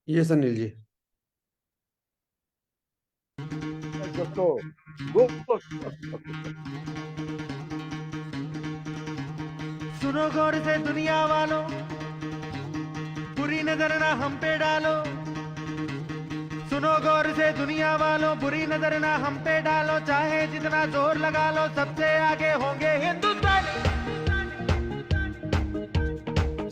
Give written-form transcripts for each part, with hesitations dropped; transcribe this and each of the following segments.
ये सनील जी। दोस्तों go okay. सुनो गौर से दुनिया वालों, बुरी नजर ना हम पे डालो। सुनो गौर से दुनिया वालों, बुरी नजर ना हम पे डालो। चाहे जितना जोर लगा लो, सबसे आगे होंगे हिंदुस्तानी।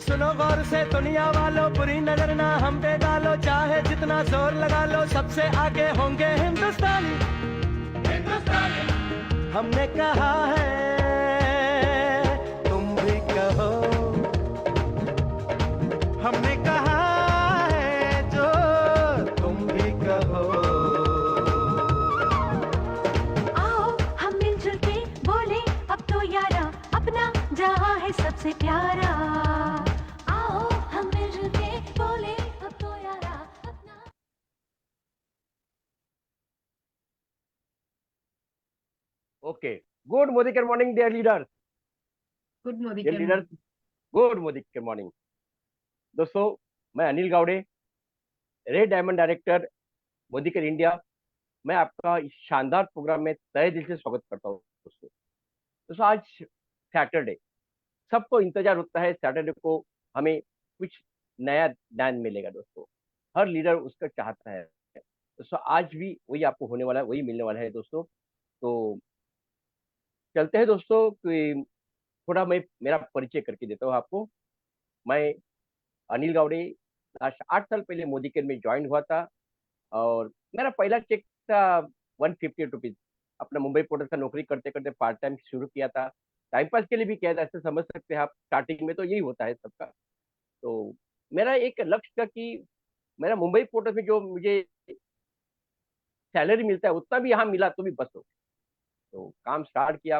सुनो गौर से दुनिया वालों, बुरी नजर ना हम पे डालो। चाहे जितना जोर लगा लो, सबसे आगे होंगे हिंदुस्तानी। हिंदुस्तानी हमने कहा है, तुम भी कहो। हमने कहा है जो तुम भी कहो। आओ हम मिलजुल के बोले अब तो यारा, अपना जहां है सबसे प्यारा। आओ हम मिलजुल के बोले अब तो यारा, अपना। ओके। गुड मोदी के morning dear leaders. Good Modi dear के लीडर्स, मॉर्निंग। गुड मोदी के मॉर्निंग। दोस्तों, मैं Anil Gawde, red diamond director, Modi care India. मैं आपका इस शानदार प्रोग्राम में तहे दिल से स्वागत करता हूँ। दोस्तों दोस्तों, आज सैटरडे, सबको इंतजार होता है सैटरडे को हमें कुछ नया ज्ञान मिलेगा। दोस्तों, हर लीडर उसका चाहता है। दोस्तों, आज भी वही आपको होने वाला है, वही मिलने वाला है। दोस्तों, तो चलते हैं दोस्तों कि थोड़ा मैं मेरा परिचय करके देता हूँ आपको। मैं अनिल गावड़े, लास्ट 8 साल पहले मोदी केयर में ज्वाइन हुआ था। और मेरा पहला चेक था 150 रुपीज। अपना मुंबई पोर्टल का नौकरी करते करते पार्ट टाइम शुरू किया था। टाइम पास के लिए भी किया था, ऐसे समझ सकते हैं आप। स्टार्टिंग में तो यही होता है सबका। तो मेरा एक लक्ष्य था कि मेरा मुंबई पोर्टल में जो मुझे सैलरी मिलता है उतना भी यहाँ मिला तो भी बस हो। तो काम स्टार्ट किया।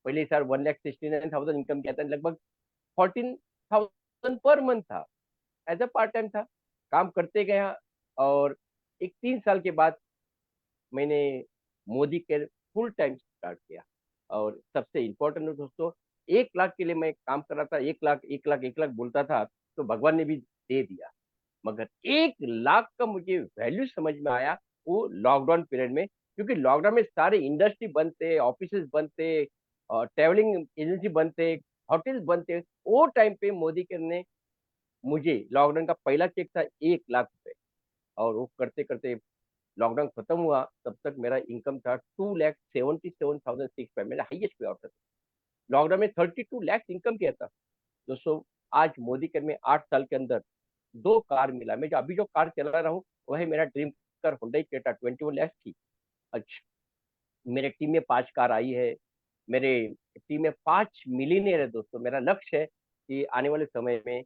पहले सर 1,69,000 इनकम किया था, लगभग 14,000 पर मंथ था। एज अ पार्ट टाइम था, काम करते गया। और एक 3 साल के बाद मैंने Modi care full time start किया। और सबसे इम्पोर्टेंट है दोस्तों, 1 लाख के लिए मैं काम कर रहा था। 1 लाख 1 लाख 1 लाख बोलता था, तो भगवान ने भी दे दिया। मगर 1 लाख का मुझे वैल्यू समझ में आया वो लॉकडाउन पीरियड में। क्योंकि लॉकडाउन में सारे इंडस्ट्री बंद थे, ऑफिस बंद थे, ट्रेवलिंग एजेंसी बंद थे, होटल्स बंद थे। वो टाइम पे मोदी केयर ने मुझे, लॉकडाउन का पहला चेक था 1 लाख रुपए। और वो करते करते लॉकडाउन खत्म हुआ, तब तक मेरा इनकम था 2,77,605। मेरा हाईएस्ट पे आउट था। लॉकडाउन में 32 लाख इनकम किया था। दोस्तों, आज मोदी केयर में 8 साल के अंदर 2 कार मिला। मैं जो अभी जो कार चला रहा हूँ वह है मेरा dream car, Hyundai Creta 21 lakh की। अच्छा, मेरे टीम में 5 कार आई है। मेरे टीम में 5 मिलीनियर है। दोस्तों, मेरा लक्ष्य है कि आने वाले समय में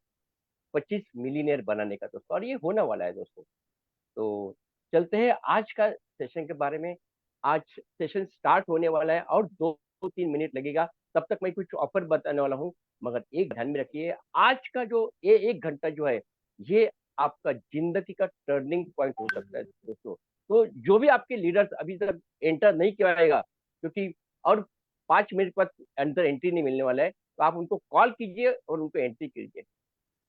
25 मिलीनियर बनाने का। दोस्तों, और ये होने वाला है। दोस्तों, तो चलते हैं आज का सेशन के बारे में। आज सेशन स्टार्ट होने वाला है और 2-3 मिनट लगेगा। तब तक मैं कुछ ऑफर बताने वाला हूँ। मगर एक ध्यान में रखिए, आज का जो ये 1 घंटा जो है, ये आपका जिंदगी का टर्निंग पॉइंट हो सकता है। दोस्तों, तो जो भी आपके लीडर्स अभी तक एंटर नहीं किया, क्योंकि और 5 मिनट बाद अंदर एंट्री नहीं मिलने वाला है, तो आप उनको कॉल कीजिए और उनको एंट्री कीजिए।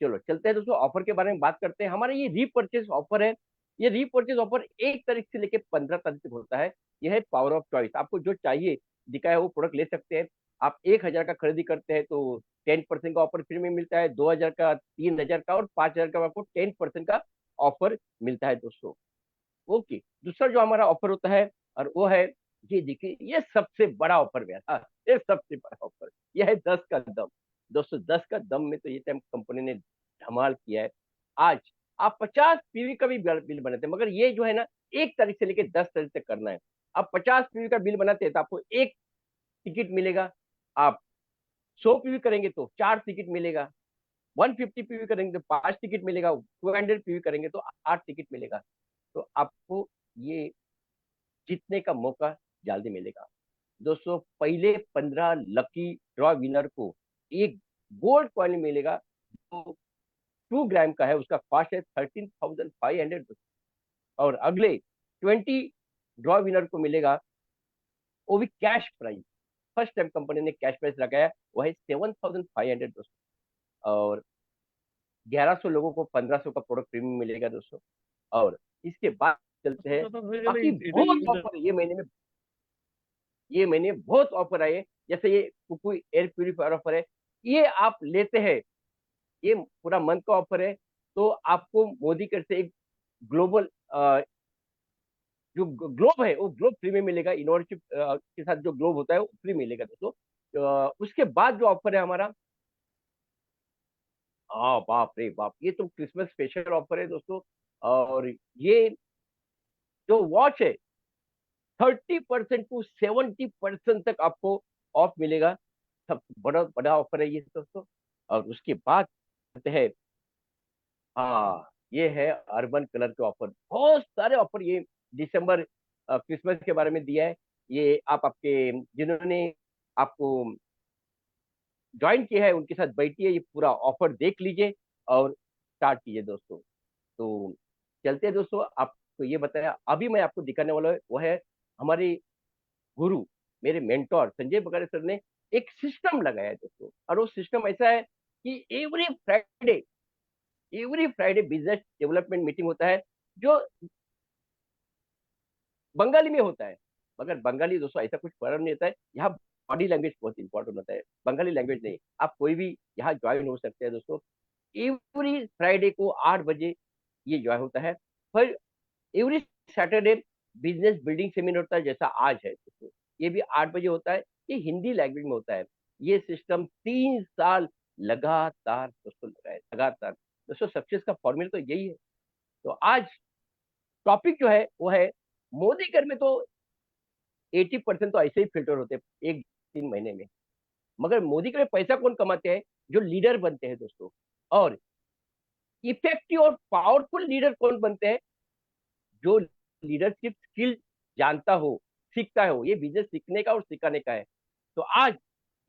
चलो चलते हैं दोस्तों, ऑफर के बारे में बात करते हैं। हमारा ये रीपर्चेज ऑफर है। ये रीपर्चेज ऑफर 1 तारीख से लेकर 15 तारीख तक होता है। यह है पावर ऑफ चॉइस। आपको जो चाहिए दिखा है वो प्रोडक्ट ले सकते हैं। आप 1,000 का खरीदी करते हैं तो 10% का ऑफर फ्री में मिलता है। 2,000 का, 3,000 का और 5,000 का आपको 10% का ऑफर मिलता है। दोस्तों, ओके। दूसरा जो हमारा ऑफर होता है, और वो है, ये देखिए, ये सबसे बड़ा ऑफर मेरा, ये सबसे बड़ा ऑफर, ये है 10 का दम। दोस्तों, 10 का दम में तो ये टाइम कंपनी ने धमाल किया है। आज आप 50 पीवी का भी बिल बनाते हैं, मगर ये जो है ना, 1 तारीख से लेकर 10 तारीख तक करना है। आप 50 पीवी का बिल बनाते हैं तो आपको एक टिकट मिलेगा। आप 100 पीवी करेंगे तो 4 टिकट मिलेगा। 150 पीवी करेंगे तो 5 टिकट मिलेगा। 200 पीवी करेंगे तो 8 टिकट मिलेगा। तो आपको ये जीतने का मौका जल्दी मिलेगा। दोस्तों, पहले 15 लकी ड्रॉ विनर को एक गोल्ड कॉइन मिलेगा, जो 2 ग्राम का है। उसका कॉस्ट है 13,500। और अगले 20 ड्रॉ विनर को मिलेगा, वो भी cash prize. First time company ने कैश प्राइस लगाया, वो है 7,500। दोस्तों, और 1100 लोगों को 1500 का प्रोडक्ट प्रीमियम मिलेगा दोस्तों। और इसके बाद चलते हैं, बाकी बहुत ऑफर है ये महीने बहुत ऑफर आए। जैसे ये कुकू एयर प्यूरिफायर ऑफर है, ये आप लेते हैं, ये पूरा मंथ का ऑफर है। तो आपको मोदी कर से एक ग्लोबल जो ग्लोब है वो ग्लोब फ्री में मिलेगा। इनोवेटिव के साथ जो ग्लोब होता है वो फ्री मिलेगा दोस्तों। उसके बाद जो ऑफर है हमारा, हाँ बाप रे बाप, ये तो क्रिसमस स्पेशल ऑफर है दोस्तों। और ये जो वॉच है 30% टू 70% तक आपको ऑफ मिलेगा। सब बड़ा बड़ा ऑफर है ये दोस्तों। और उसके बाद कहते हैं, हाँ ये है अर्बन कलर के ऑफर, बहुत सारे ऑफर ये दिसंबर क्रिसमस के बारे में दिया है। ये आप आपके जिन्होंने आपको ज्वाइन किया है उनके साथ बैठिए, ये पूरा ऑफर देख लीजिए और स्टार्ट कीजिए दोस्तों। तो चलते हैं दोस्तों, आपको ये बताया अभी मैं आपको दिखाने वाला है, वो है हमारे गुरु, मेरे मेंटोर संजय बगारे सर ने एक सिस्टम लगाया है दोस्तों। और वो सिस्टम ऐसा है कि every Friday business development meeting होता है, जो बंगाली में होता है। मगर बंगाली दोस्तों ऐसा कुछ फर्क नहीं होता है, यहाँ बॉडी लैंग्वेज बहुत इंपॉर्टेंट होता है, बंगाली लैंग्वेज नहीं। आप कोई भी यहाँ ज्वाइन हो सकते हैं दोस्तों। एवरी फ्राइडे को 8 बजे ये ज्वाइन होता है। फिर every Saturday business building seminar होता है, जैसा आज है दोस्तों, ये भी 8 बजे होता है। ये हिंदी लैंग्वेज में होता है। ये सिस्टम 3 साल लगातार दोस्तों लगाए, लगातार दोस्तों। सक्सेस का फॉर्मूला तो यही है। तो आज टॉपिक जो है वो है, मोदी कर में तो 80% तो ऐसे ही फिल्टर होते हैं 1-3 महीने में। मगर मोदी कर में पैसा कौन कमाते हैं? जो लीडर बनते हैं दोस्तों। और इफेक्टिव और पावरफुल लीडर कौन बनते हैं? जो लीडरशिप स्किल जानता हो, सीखता हो। ये बिजनेस सीखने का और सिखाने का है। तो आज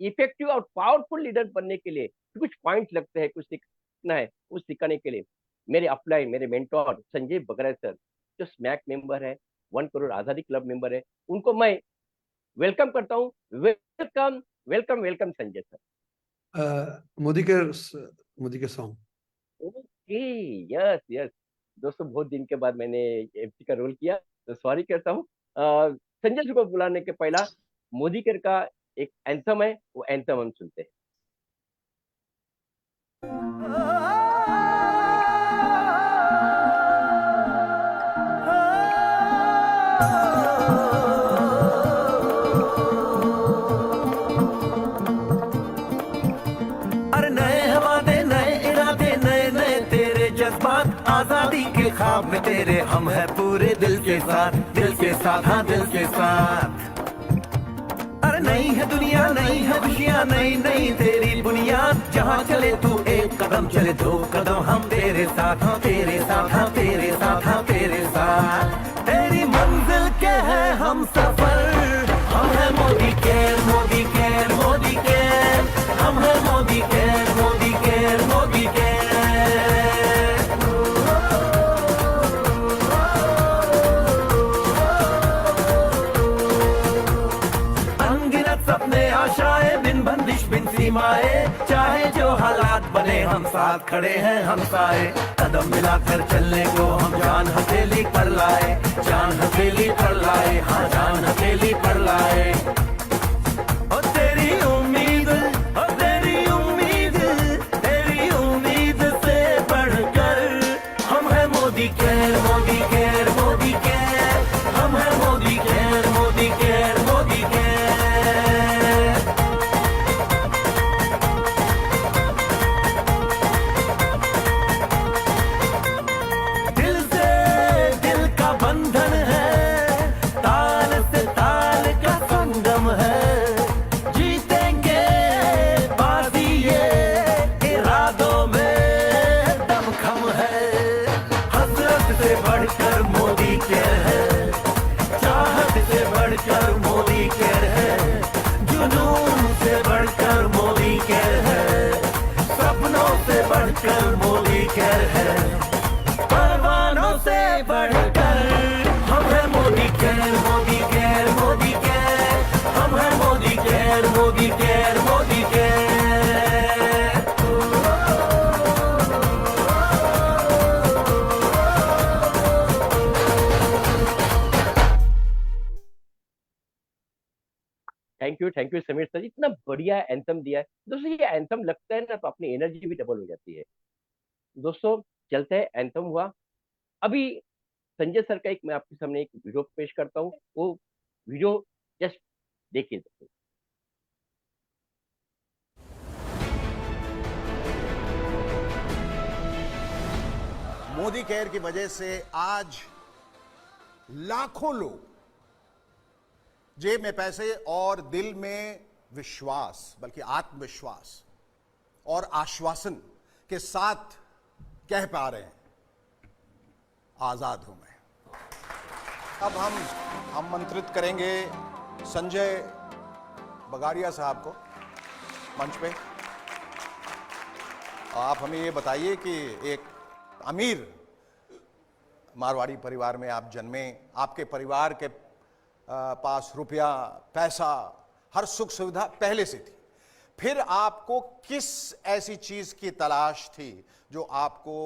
इफेक्टिव और पावरफुल लीडर बनने के लिए कुछ पॉइंट्स लगते हैं, कुछ सीखना है, कुछ सिखाने के लिए मेरे अपलाइन, मेरे मेंटोर संजय बगरा सर, जो स्मैक मेंबर है, 1 करोड़ आजादी क्लब मेंबर है, उनको मैं वेलकम करता हूँ। Welcome welcome welcome Sanjay sir. Modi के सॉन्ग। ओके, यस यस दोस्तों, बहुत दिन के बाद मैंने एमसी का रोल किया, तो सॉरी कहता हूँ। संजय जी को बुलाने के पहला मोदी कर का एक एंथम है, वो एंथम हम सुनते हैं। आजादी के ख्वाब में तेरे हम है पूरे दिल के साथ, दिल के साथ, हाँ दिल के साथ। अरे नहीं है दुनिया, नहीं है खुशियाँ, नहीं नहीं तेरी बुनियाद। जहाँ चले तू एक कदम, चले 2 कदम, हम तेरे साथ, हाँ तेरे साथ, हाँ तेरे साथ, हाँ तेरे साथ। तेरी मंजिल के है हम सफर, हम है Modi care, Modi care, Modi care, हम है Modi care, Modi care, Modi care. बिन सीमाए, चाहे जो हालात बने हम साथ खड़े हैं हम साए। कदम मिलाकर चलने को हम जान हथेली पर लाए, जान हथेली पर लाए, हाँ जान हथेली पर लाए। और तेरी उम्मीद, और तेरी उम्मीद, तेरी उम्मीद से बढ़कर हम है Modi care, Modi care, Modi care, हम है Modi care, Modi care, Modi care. बढ़कर मोदी केयर है, परवानों से बढ़कर हम है Modi care, Modi care, Modi care, हम है Modi care, Modi care, Modi care. Thank you Sameer sir, इतना बढ़िया एंथम दिया है दोस्तों। ये एंथम लगता है ना तो अपनी एनर्जी भी डबल हो जाती है दोस्तों। चलते हैं, एंथम हुआ। अभी संजय सर का एक मैं आपके सामने एक वीडियो पेश करता हूँ, वो वीडियो जस्ट देखिए दोस्तों। मोदी केयर की वजह से आज लाखों लोग जेब में पैसे और दिल में विश्वास, बल्कि आत्मविश्वास और आश्वासन के साथ कह पा रहे हैं, आजाद हूं मैं। अब हम आमंत्रित करेंगे संजय बगाड़िया साहब को मंच पे। आप हमें ये बताइए कि एक अमीर मारवाड़ी परिवार में आप जन्मे, आपके परिवार के पास रुपया पैसा हर सुख सुविधा पहले से थी, फिर आपको किस ऐसी चीज की तलाश थी जो आपको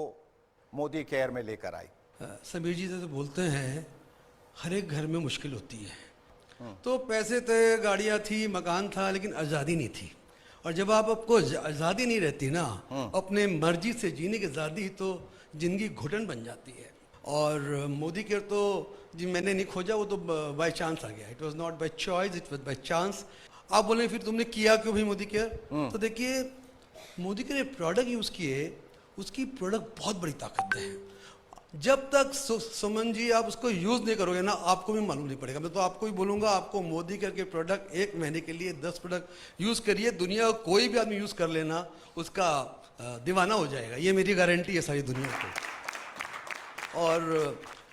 मोदी केयर में लेकर आई? समीर जी तो बोलते हैं हर एक घर में मुश्किल होती है। तो पैसे थे, गाड़ियाँ थी, मकान था, लेकिन आज़ादी नहीं थी। और जब आपको आज़ादी नहीं रहती ना, अपने मर्जी से जीने की आज़ादी, तो जिंदगी घुटन बन जाती है। और मोदी केयर तो जी मैंने नहीं खोजा, वो तो बाय चांस आ गया। It was not by choice, it was by chance. आप बोले फिर तुमने किया क्यों भाई मोदी केयर? तो देखिए, मोदी केयर ने प्रोडक्ट यूज़ किए, उसकी प्रोडक्ट बहुत बड़ी ताकत है। जब तक सुमन जी आप उसको यूज़ नहीं करोगे ना, आपको भी मालूम नहीं पड़ेगा। मैं तो आपको ही बोलूँगा, आपको मोदी केयर के प्रोडक्ट एक महीने के लिए 10 प्रोडक्ट यूज़ करिए, दुनिया का कोई भी आदमी यूज़ कर लेना, उसका दीवाना हो जाएगा। ये मेरी गारंटी है सारी दुनिया को। और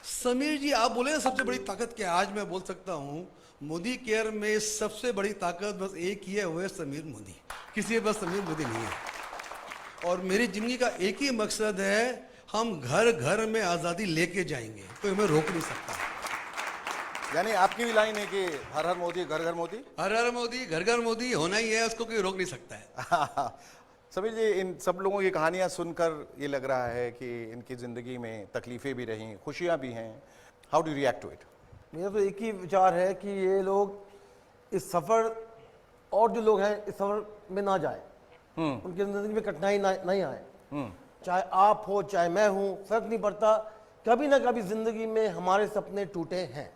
समीर जी आप बोले ना सबसे बड़ी ताकत क्या है, आज मैं बोल सकता हूँ मोदी केयर में सबसे बड़ी ताकत बस एक ही है, वो है समीर मोदी। किसी बस समीर मोदी नहीं है। और मेरी जिंदगी का एक ही मकसद है, हम घर घर में आज़ादी लेके जाएंगे, कोई हमें रोक नहीं सकता। यानी आपकी भी लाइन है कि हर हर मोदी घर घर मोदी? हर हर मोदी घर घर मोदी होना ही है, उसको कोई रोक नहीं सकता है। समीर जी, इन सब लोगों की कहानियां सुनकर ये लग रहा है कि इनकी ज़िंदगी में तकलीफ़ें भी रहीं, खुशियां भी हैं। How do react to it? मेरा तो एक ही विचार है कि ये लोग इस सफ़र, और जो लोग हैं इस सफ़र में ना जाए, उनकी ज़िंदगी में कठिनाई नहीं आए। चाहे आप हो चाहे मैं हूँ, फ़र्क नहीं पड़ता, कभी ना कभी ज़िंदगी में हमारे सपने टूटे हैं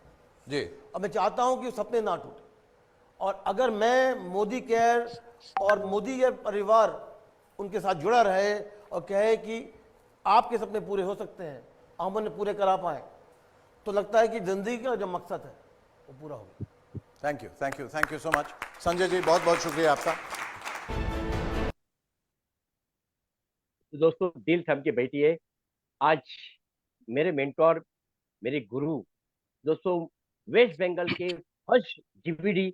जी। अब मैं चाहता हूँ कि वो सपने ना टूटे। और अगर मैं मोदी केयर और मोदी केयर परिवार उनके साथ जुड़ा रहे और कहे कि आपके सपने पूरे हो सकते हैं, हम उन्हें पूरे करा पाए, तो लगता है कि ज़िंदगी का जो मकसद है वो पूरा होगा। Thank you so much Sanjay ji, बहुत बहुत शुक्रिया आपका। तो दोस्तों दिल थम के बैठिए। आज मेरे मेंटोर, मेरे गुरु दोस्तों, वेस्ट बंगाल के फर्स्ट जीवीडी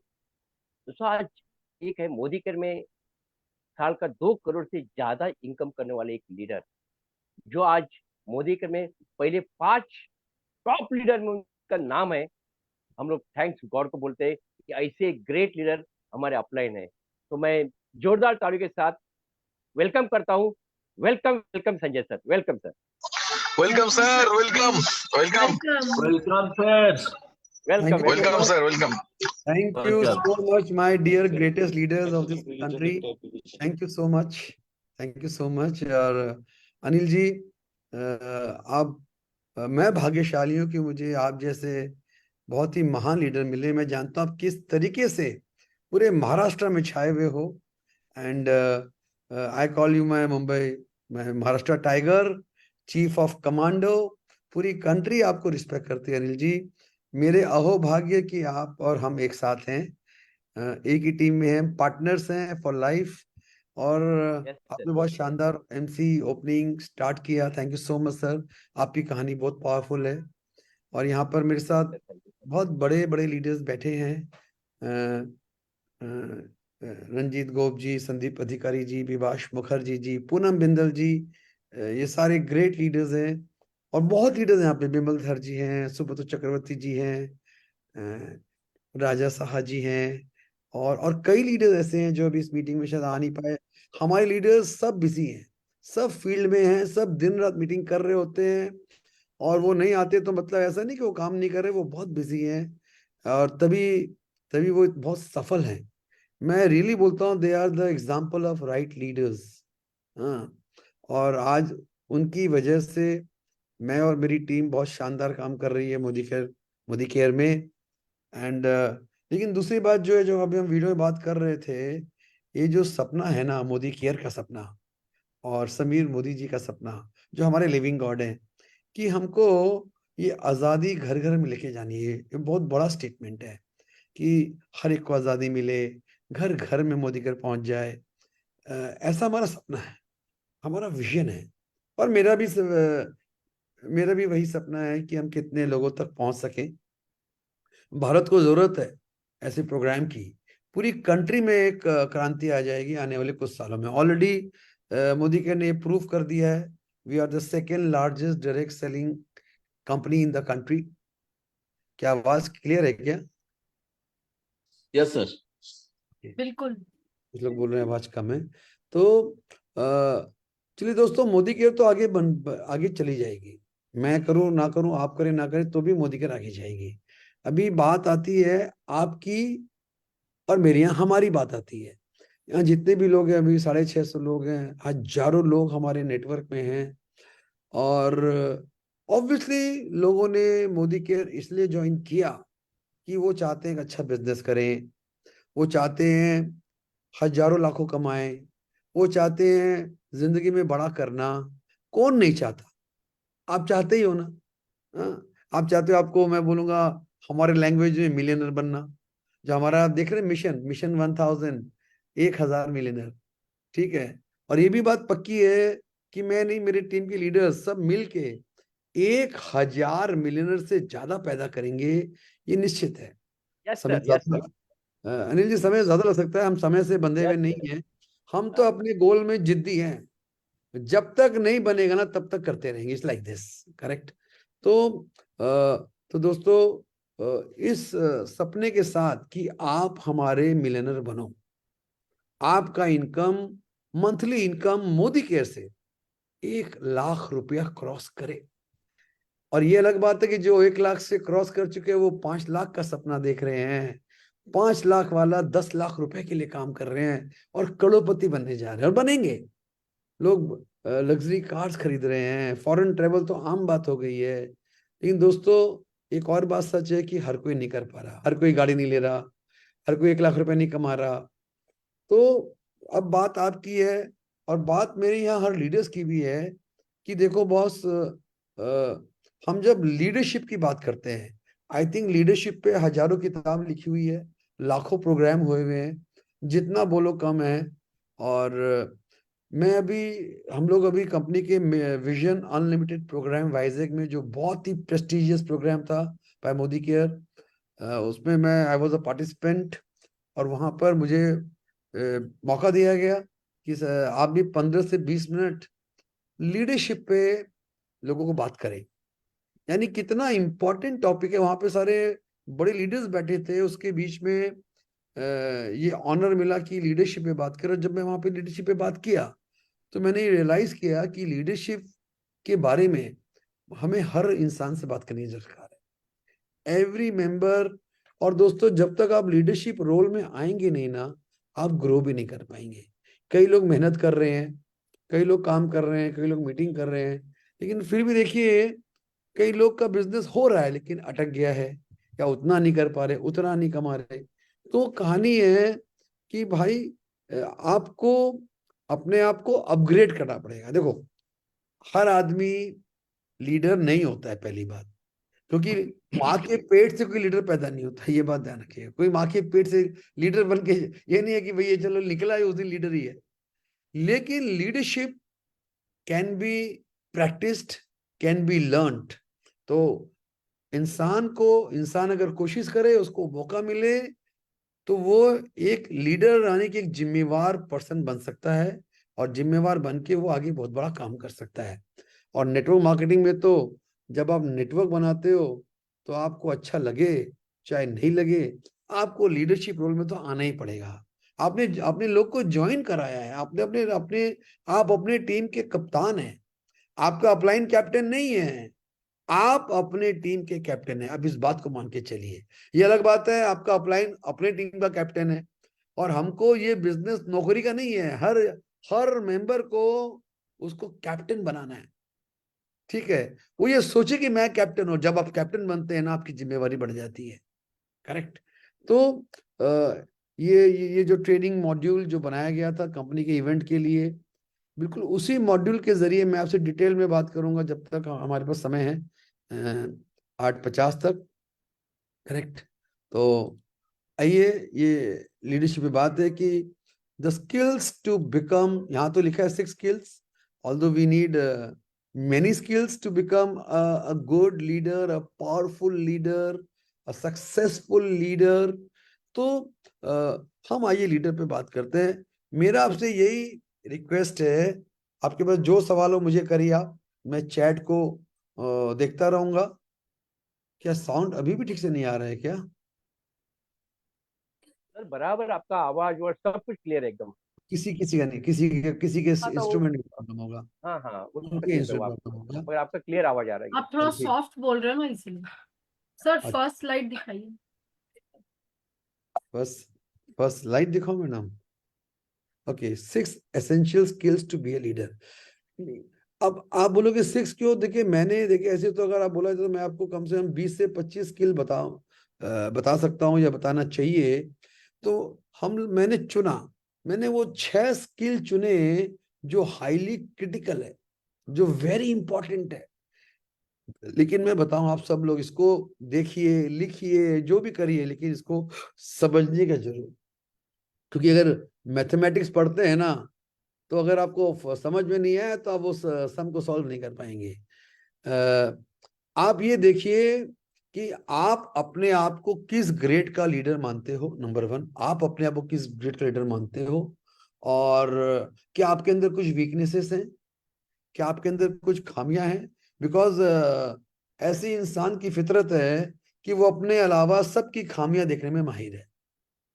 दोस्तों, आज एक है मोदी केयर में साल का 2 करोड़ से ज्यादा इनकम करने वाले एक लीडर, जो आज मोदी केयर में पहले 5 टॉप लीडर में उनका नाम है। हम लोग थैंक्स गॉड को बोलते हैं कि ऐसे ग्रेट लीडर हमारे अपलाइन है। तो मैं जोरदार तालियों के साथ वेलकम करता हूँ। Welcome welcome Sanjay sir, welcome sir. Welcome sir, welcome welcome welcome sir, welcome welcome sir, welcome. Thank you so much, my dear greatest leaders of this country. Thank you so much. Thank you so much. और अनिल जी, मैं भाग्यशाली हूँ कि मुझे आप जैसे बहुत ही महान लीडर मिले। मैं जानता हूँ आप किस तरीके से पूरे महाराष्ट्र में छाए हुए हो। And I call you my Mumbai, Maharashtra tiger, chief of commando. पूरी कंट्री आपको रिस्पेक्ट करती है अनिल जी। मेरे अहोभाग्य कि आप और हम एक साथ हैं, एक ही टीम में हैं, पार्टनर्स हैं फॉर लाइफ। और आपने बहुत शानदार एमसी ओपनिंग स्टार्ट किया। Thank you so much sir, आपकी कहानी बहुत पावरफुल है। और यहाँ पर मेरे साथ बहुत बड़े बड़े लीडर्स बैठे हैं, रंजीत गोप जी, संदीप अधिकारी जी, विभाष मुखर्जी जी, पूनम बिंदल जी, ये सारे ग्रेट लीडर्स हैं। और बहुत लीडर्स यहाँ पे, बिमल धर जी हैं, सुब्रत चक्रवर्ती जी हैं, राजा साहा जी हैं, और कई लीडर्स ऐसे हैं जो अभी इस मीटिंग में शायद आ नहीं पाए। हमारे लीडर्स सब बिजी हैं, सब फील्ड में हैं, सब दिन रात मीटिंग कर रहे होते हैं। और वो नहीं आते तो मतलब ऐसा नहीं कि वो काम नहीं कर रहे, वो बहुत बिजी हैं। और तभी तभी वो बहुत सफल हैं। मैं रियली बोलता हूँ they are the example of right leaders. हाँ, और आज उनकी वजह से मैं और मेरी टीम बहुत शानदार काम कर रही है मोदी केयर में। एंड लेकिन दूसरी बात जो है, जो अभी हम वीडियो में बात कर रहे थे, ये जो सपना है ना मोदी केयर का सपना और समीर मोदी जी का सपना, जो हमारे लिविंग गॉड है, कि हमको ये आज़ादी घर घर में लेके जानी है। ये बहुत बड़ा स्टेटमेंट है कि हर एक को आज़ादी मिले, घर घर में मोदी केयर पहुंच जाए। ऐसा हमारा सपना है, हमारा विजन है। और मेरा भी वही सपना है कि हम कितने लोगों तक पहुंच सकें। भारत को जरूरत है ऐसे प्रोग्राम की। पूरी कंट्री में एक क्रांति आ जाएगी आने वाले कुछ सालों में। ऑलरेडी मोदी केयर ने प्रूव कर दिया है, we are the second largest direct selling company in the country. क्या आवाज क्लियर है क्या? Yes sir. बिल्कुल। कुछ लोग बोल रहे हैं आवाज कम है। तो चलिए दोस्तों, मोदी केयर तो आगे चली जाएगी। मैं करूं ना करूं, आप करें ना करें, तो भी मोदी केयर आगे जाएगी। अभी बात आती है आपकी और मेरी, यहाँ हमारी बात आती है। यहाँ जितने भी लोग हैं, अभी 650 लोग हैं, हजारों लोग हमारे नेटवर्क में हैं। और ऑब्वियसली लोगों ने मोदी केयर इसलिए ज्वाइन किया कि वो चाहते हैं कि अच्छा बिजनेस करें, वो चाहते हैं हजारों लाखों कमाएं, वो चाहते हैं जिंदगी में बड़ा करना। कौन नहीं चाहता? आप चाहते ही हो ना? हाँ, आप चाहते हो, आपको मैं बोलूंगा हमारे लैंग्वेज में मिलियनर बनना। जो हमारा देख रहे मिशन 1000, 1000 मिलियनर, ठीक है। और ये भी बात पक्की है कि मैं नहीं, मेरी टीम के लीडर्स सब मिलके 1000 मिलियनर से ज्यादा पैदा करेंगे, ये निश्चित है। यस समय सर, यस ज्यादा सर, अनिल जी, समय ज्यादा लग सकता है, हम समय से बंधे हुए यस नहीं सर। हैं। हम तो अपने गोल में जिद्दी हैं। जब तक नहीं बनेगा ना, तब तक करते रहेंगे। It's like this, correct. तो दोस्तों, इस सपने के साथ कि आप हमारे मिलियनर बनो, आपका income, monthly income Modi care से 1 लाख रुपया क्रॉस करे। और ये अलग बात है कि जो 1 लाख से क्रॉस कर चुके हैं वो 5 लाख का सपना देख रहे हैं। 5 लाख वाला 10 लाख रुपए के लिए काम कर रहे हैं और करोड़पति बनने जा रहे हैं और बनेंगे। लोग लग्जरी कार्स खरीद रहे हैं, फॉरेन ट्रेवल तो आम बात हो गई है। लेकिन दोस्तों, एक और बात सच है कि हर कोई नहीं कर पा रहा, हर कोई गाड़ी नहीं ले रहा, हर कोई 1 लाख रुपए नहीं कमा रहा। तो अब बात आपकी है और बात मेरे यहाँ हर लीडर्स की भी है कि देखो बॉस, हम जब लीडरशिप की बात करते हैं, आई थिंक लीडरशिप पे हजारों किताब लिखी हुई है, लाखों प्रोग्राम हुए हुए हैं, जितना बोलो कम है। और हम लोग अभी कंपनी के विजन अनलिमिटेड प्रोग्राम वाइजैक में, जो बहुत ही प्रेस्टिजियस प्रोग्राम था बाय मोदी केयर, उसमें मैं आई वाज अ पार्टिसिपेंट। और वहां पर मुझे मौका दिया गया कि आप भी 15 से 20 मिनट लीडरशिप पे लोगों को बात करें। यानी कितना इंपॉर्टेंट टॉपिक है। वहां पे सारे बड़े लीडर्स बैठे थे, उसके बीच में ये ऑनर मिला कि लीडरशिप पे बात करो। जब मैं वहां पे लीडरशिप पे बात किया तो मैंने रियलाइज किया कि लीडरशिप के बारे में हमें हर इंसान से बात करनी दरकार है, एवरी मेंबर। और दोस्तों, जब तक आप लीडरशिप रोल में आएंगे नहीं ना, आप ग्रो भी नहीं कर पाएंगे। कई लोग मेहनत कर रहे हैं, कई लोग काम कर रहे हैं, कई लोग मीटिंग कर रहे हैं, लेकिन फिर भी देखिए कई लोग का बिजनेस हो रहा है लेकिन अटक गया है, या उतना नहीं कर पा रहे, उतना नहीं कमा रहे। तो कहानी है कि भाई आपको अपने आप को अपग्रेड करना पड़ेगा। देखो, हर आदमी लीडर नहीं होता है, पहली बात, क्योंकि माँ के पेट से कोई लीडर पैदा नहीं होता। ये बात ध्यान रखिए, कोई माँ के पेट से लीडर बन के, ये नहीं है कि भैया चलो निकला है उस दिन लीडर ही है। लेकिन leadership can be practised, can be learned. तो इंसान अगर कोशिश करे, उसको मौका मिले, तो वो एक लीडर रहने की एक जिम्मेवार पर्सन बन सकता है। और जिम्मेवार बन के वो आगे बहुत बड़ा काम कर सकता है। और नेटवर्क मार्केटिंग में तो जब आप नेटवर्क बनाते हो तो आपको अच्छा लगे चाहे नहीं लगे, आपको लीडरशिप रोल में तो आना ही पड़ेगा। आपने अपने लोग को ज्वाइन कराया है, आपने अपने अपने आप अपने टीम के कप्तान हैं, आपका अपलाइन कैप्टन नहीं है। आप अपने टीम के कैप्टन हैं, अब इस बात को मान के चलिए। ये अलग बात है आपका अपलाइन अपने टीम का कैप्टन है, और हमको ये बिजनेस नौकरी का नहीं है, हर मेंबर को उसको कैप्टन बनाना है, ठीक है। वो ये सोचे कि मैं कैप्टन हूं, जब आप कैप्टन बनते हैं ना आपकी जिम्मेवारी बढ़ जाती है, करेक्ट। तो ये जो ट्रेनिंग मॉड्यूल जो बनाया गया था कंपनी के इवेंट के लिए, बिल्कुल उसी मॉड्यूल के जरिए मैं आपसे डिटेल में बात करूंगा जब तक हमारे पास समय है, 8:50 तक, करेक्ट। तो आइए, ये लीडरशिप में बात है कि द स्किल्स टू बिकम, यहाँ तो लिखा है 6 skills, although we need many skills to become a good leader, a powerful leader, a successful leader. तो हम आइए लीडर पे बात करते हैं। मेरा आपसे यही रिक्वेस्ट है, आपके पास जो सवाल हो मुझे करिए आप, मैं चैट को देखता रहूंगा। क्या साउंड अभी भी ठीक से नहीं आ रहा है क्या? सर बराबर आपका आवाज और सब कुछ क्लियर है एकदम। किसी का नहीं, किसी के हाँ तो इंस्ट्रूमेंट में प्रॉब्लम होगा, हाँ हाँ वो तो उनके तकलीफ है वो इंस्ट्रूमेंट आपको, में होगा। मगर आपका क्लियर आवाज आ रही है। आप थोड़ा ठीक। सॉफ्ट बोल रहे हो ना, इसलिए। सर अच्छा। फर्स्ट स्लाइड दिखाइए। बस फर्स्ट लाइट दिखाओ madam. Okay, 6 essential skills to be a leader. अब आप बोलोगे 6 क्यों? देखिए मैंने, देखिए ऐसे तो अगर आप बोला तो मैं आपको कम से कम 20 से 25 स्किल बता सकता हूँ या बताना चाहिए। तो मैंने वो 6 स्किल चुने जो हाईली क्रिटिकल है, जो वेरी इंपॉर्टेंट है। लेकिन मैं बताऊं, आप सब लोग इसको देखिए, लिखिए, जो भी करिए, लेकिन इसको समझने का जरूर, क्योंकि अगर मैथमेटिक्स पढ़ते हैं ना, तो अगर आपको समझ में नहीं आया तो आप उस सम को सॉल्व नहीं कर पाएंगे। आप ये देखिए कि आप अपने आप को किस ग्रेड का लीडर मानते हो। नंबर 1, आप अपने आप को किस ग्रेड का लीडर मानते हो, और क्या आपके अंदर कुछ वीकनेसेस हैं, क्या आपके अंदर कुछ खामियां हैं? बिकॉज ऐसी इंसान की फितरत है कि वो अपने अलावा सबकी खामियां देखने में माहिर है।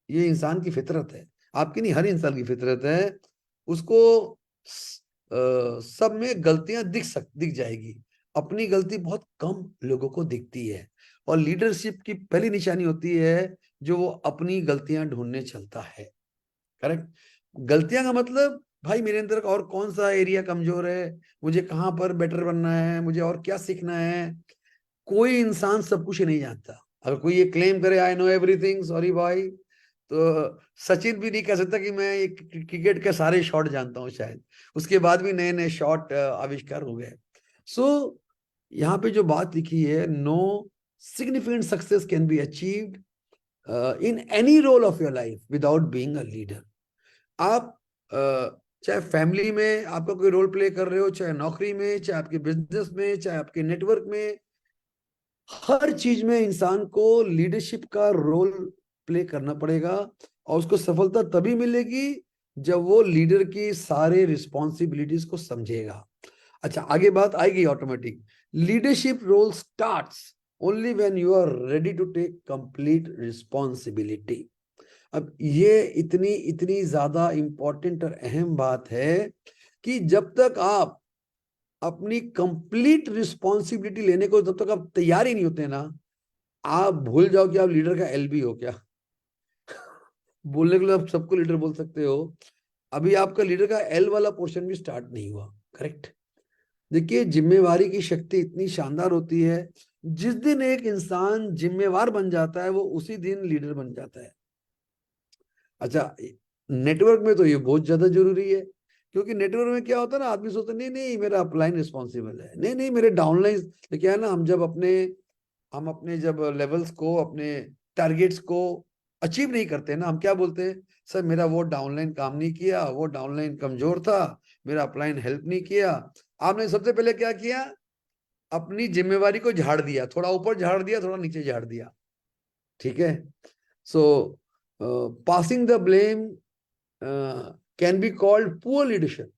ये इंसान की फितरत है, आपकी नहीं, हर इंसान की फितरत है। उसको सब में गलतियां दिख जाएगी, अपनी गलती बहुत कम लोगों को दिखती है। और लीडरशिप की पहली निशानी होती है जो वो अपनी गलतियां ढूंढने चलता है, करेक्ट। गलतियां का मतलब, भाई मेरे अंदर और कौन सा एरिया कमजोर है, मुझे कहां पर बेटर बनना है, मुझे और क्या सीखना है। कोई इंसान सब कुछ नहीं जानता। अगर कोई ये क्लेम करे आई नो एवरीथिंग, सॉरी भाई, तो सचिन भी नहीं कह सकता कि मैं ये क्रिकेट के सारे शॉट जानता हूं, शायद उसके बाद भी नए नए शॉट आविष्कार हो गए। सो यहाँ पे जो बात लिखी है, no significant success can be achieved in any role of your life without being a leader. आप चाहे फैमिली में आपका कोई रोल प्ले कर रहे हो, चाहे नौकरी में, चाहे आपके बिजनेस में, चाहे आपके नेटवर्क में, हर चीज में इंसान को लीडरशिप का रोल प्ले करना पड़ेगा। और उसको सफलता तभी मिलेगी जब वो लीडर की सारे रिस्पॉन्सिबिलिटीज को समझेगा। अच्छा, आगे बात आएगी automatic. Leadership role starts only when you are ready to take complete responsibility. अब ये इतनी इतनी ज्यादा इंपॉर्टेंट और अहम बात है कि जब तक आप अपनी कंप्लीट रिस्पॉन्सिबिलिटी लेने को जब तक आप तैयार ही नहीं होते ना, आप भूल जाओ कि आप लीडर का एलबी हो क्या। बोलने के लिए आप सबको लीडर बोल सकते हो, अभी आपका लीडर का एल वाला पोर्शन भी स्टार्ट नहीं हुआ, करेक्ट। देखिए जिम्मेवारी की शक्ति इतनी शानदार होती है, जिस दिन एक इंसान जिम्मेवार बन जाता है वो उसी दिन लीडर बन जाता है। अच्छा, नेटवर्क में तो ये बहुत ज्यादा जरूरी है, क्योंकि नेटवर्क में क्या होता है ना, आदमी सोचता है नहीं नहीं मेरा अपलाइन रिस्पॉन्सिबल है, नहीं नहीं मेरे डाउनलाइन। तो क्या है ना, हम अपने जब लेवल्स को, अपने टारगेट्स को अचीव नहीं करते ना, हम क्या बोलते हैं, सर मेरा वो डाउनलाइन काम नहीं किया, वो डाउनलाइन कमजोर था, मेरा अपलाइन हेल्प नहीं किया। आपने सबसे पहले क्या किया, अपनी जिम्मेवारी को झाड़ दिया, थोड़ा ऊपर झाड़ दिया, थोड़ा नीचे झाड़ दिया, ठीक है। So passing the blame can be called poor leadership.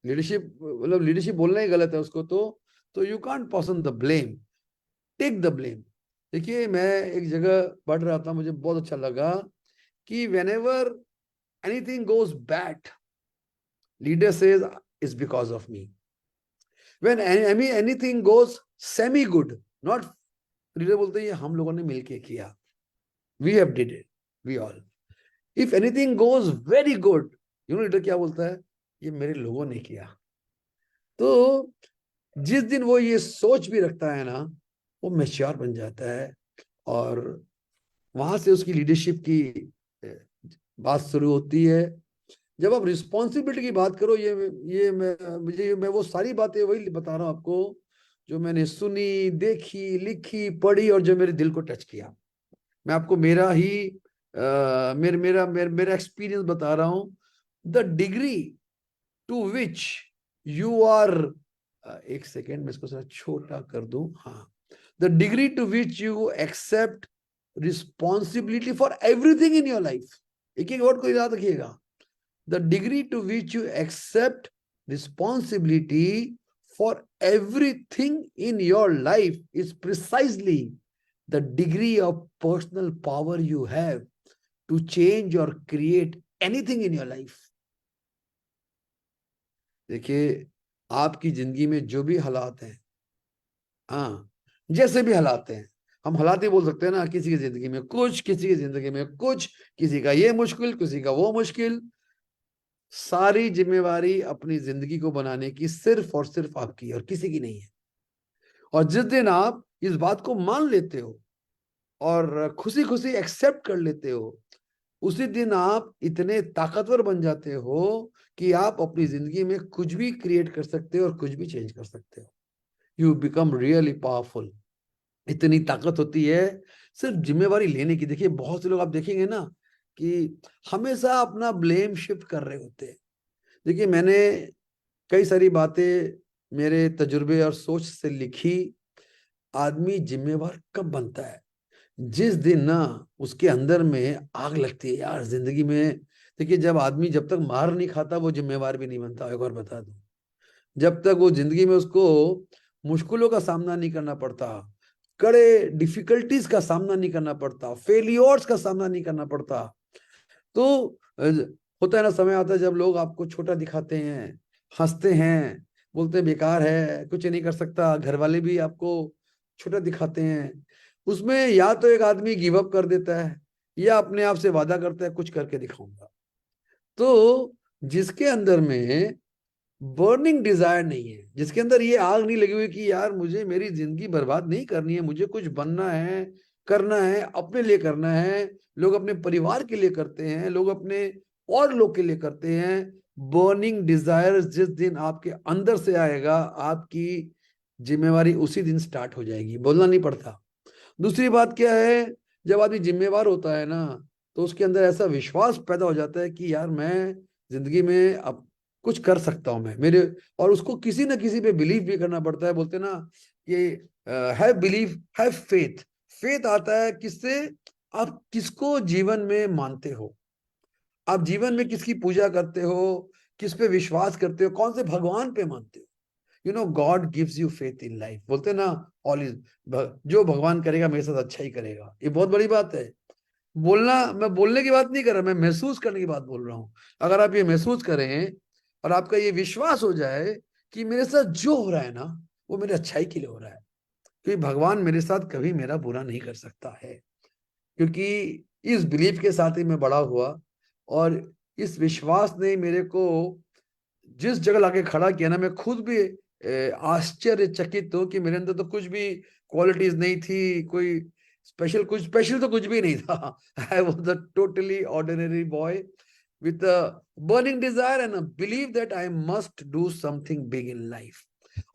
मतलब लीडरशिप बोलना ही गलत है उसको, तो you can't pass on the blame, take the blame. देखिए मैं एक जगह पढ़ रहा था, मुझे बहुत अच्छा लगा कि whenever anything goes bad, leader says it's because of me. When anything goes semi good, not, leader बोलते हैं ये हम लोगों ने मिलके किया, we have did it, we all. If anything goes very good, you know leader क्या बोलता है, ये मेरे लोगों ने किया। तो जिस दिन वो ये सोच भी रखता है ना, वो मैच्योर बन जाता है, और वहां से उसकी लीडरशिप की बात शुरू होती है। जब आप रिस्पॉन्सिबिलिटी की बात करो, मैं वो सारी बातें वही बता रहा हूं आपको जो मैंने सुनी, देखी, लिखी, पढ़ी, और जो मेरे दिल को टच किया। मैं आपको मेरा एक्सपीरियंस बता रहा हूं। The degree to which you are, एक सेकेंड मैं इसको थोड़ा छोटा कर दूं, हाँ, the degree to which you accept responsibility for everything in your life, एक एक वर्ड को याद रखिएगा, the degree to which you accept responsibility for everything in your life is precisely the degree of personal power you have to change or create anything in your life. देखिए, आपकी जिंदगी में जो भी हालात हैं, हाँ, जैसे भी हालात हैं, हम हालात ही बोल सकते हैं ना, किसी की जिंदगी में कुछ, किसी की जिंदगी में कुछ, किसी का ये मुश्किल, किसी का वो मुश्किल, सारी जिम्मेवारी अपनी जिंदगी को बनाने की सिर्फ और सिर्फ आपकी और किसी की नहीं है। और जिस दिन आप इस बात को मान लेते हो और खुशी खुशी एक्सेप्ट कर लेते हो, उसी दिन आप इतने ताकतवर बन जाते हो कि आप अपनी जिंदगी में कुछ भी क्रिएट कर सकते हो और कुछ भी चेंज कर सकते हो। You become really powerful. इतनी ताकत होती है सिर्फ जिम्मेवारी लेने की। देखिए, बहुत से लोग आप देखेंगे ना कि हमेशा अपना ब्लेम शिफ्ट कर रहे होते हैं। देखिए, मैंने कई सारी बातें मेरे तजुर्बे और सोच से लिखी। आदमी जिम्मेवार कब बनता है? जिस दिन ना उसके अंदर में आग लगती है यार जिंदगी में। देखिए, जब तक मार नहीं खाता वो जिम्मेवार भी नहीं बनता। एक और बता दूं, जब तक वो जिंदगी में उसको मुश्किलों का सामना नहीं करना पड़ता, कड़े डिफिकल्टीज का सामना नहीं करना पड़ता, फेलियर्स का सामना नहीं करना पड़ता, तो होता है ना, समय आता है जब लोग आपको छोटा दिखाते हैं, हंसते हैं, बोलते हैं बेकार है, कुछ नहीं कर सकता, घर वाले भी आपको छोटा दिखाते हैं। उसमें या तो एक आदमी गिव अप कर देता है या अपने आप से वादा करता है कुछ करके दिखाऊंगा। तो जिसके अंदर में बर्निंग डिजायर नहीं है, जिसके अंदर ये आग नहीं लगी हुई कि यार मुझे मेरी जिंदगी बर्बाद नहीं करनी है, मुझे कुछ बनना है, करना है, अपने लिए करना है। लोग अपने परिवार के लिए करते हैं, लोग अपने और लोग के लिए करते हैं। बर्निंग डिजायर जिस दिन आपके अंदर से आएगा, आपकी जिम्मेवारी उसी दिन स्टार्ट हो जाएगी, बोलना नहीं पड़ता। दूसरी बात क्या है, जब आदमी जिम्मेवार होता है ना, तो उसके अंदर ऐसा विश्वास पैदा हो जाता है कि यार मैं जिंदगी में अब कुछ कर सकता हूं मैं, मेरे, और उसको किसी ना किसी पे बिलीव भी करना पड़ता है। बोलते ना कि have believe, have faith. Faith आता है किससे? आप किसको जीवन में मानते हो, आप जीवन में किसकी पूजा करते हो, किस पे विश्वास करते हो, कौन से भगवान पे मानते हो। You know, God gives you faith in life. बोलते ना, ऑल इज, जो भगवान करेगा मेरे साथ अच्छा ही करेगा। ये बहुत बड़ी बात है। मैं बोलने की बात नहीं कर रहा, मैं महसूस करने की बात बोल रहा हूं। अगर आप ये महसूस करें और आपका ये विश्वास हो जाए कि मेरे साथ जो हो रहा है ना वो मेरे अच्छाई के लिए हो रहा है, क्योंकि भगवान मेरे साथ कभी मेरा बुरा नहीं कर सकता है, क्योंकि इस बिलीफ के साथ ही मैं बड़ा हुआ और इस विश्वास ने मेरे को जिस जगह लाके खड़ा किया ना, मैं खुद भी आश्चर्यचकित हूं कि मेरे अंदर तो कुछ भी क्वालिटीज नहीं थी, कोई कुछ स्पेशल तो कुछ भी नहीं था। I was a totally ordinary boy with a burning desire and a belief that I must do something big in life.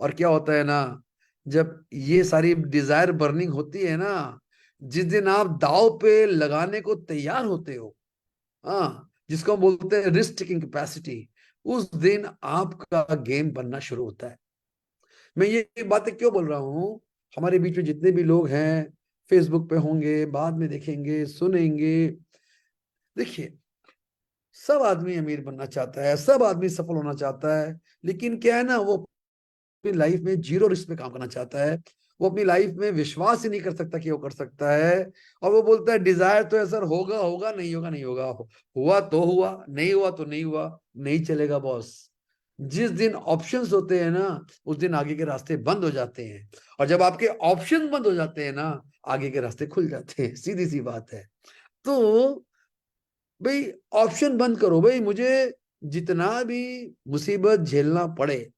और क्या होता है ना, जब ये सारी डिजायर बर्निंग होती है ना, जिस दिन आप दाव पे लगाने को तैयार होते हो, हाँ, जिसको बोलते हैं रिस्क टेकिंग कैपेसिटी, उस दिन आपका गेम बनना शुरू होता है। मैं ये बातें क्यों बोल रहा हूँ? हमारे बीच में जितने भी लोग हैं, फेसबुक पे होंगे, बाद में देखेंगे, सुनेंगे, देखिए, सब आदमी अमीर बनना चाहता है, सब आदमी सफल होना चाहता है, लेकिन क्या है ना, वो अपनी लाइफ में जीरो रिस्क में काम करना चाहता है। वो अपनी लाइफ में विश्वास ही नहीं कर सकता कि वो कर सकता है, और वो बोलता है डिजायर तो है सर, होगा होगा, नहीं होगा नहीं होगा, हुआ तो हुआ, नहीं हुआ तो नहीं हुआ, नहीं चलेगा बॉस। जिस दिन ऑप्शंस होते हैं ना, उस दिन आगे के रास्ते बंद हो जाते हैं, और जब आपके ऑप्शन बंद हो जाते हैं ना, आगे के रास्ते खुल जाते हैं। सीधी सी बात है। तो भाई ऑप्शन बंद करो। भाई मुझे जितना भी मुसीबत झेलना पड़े,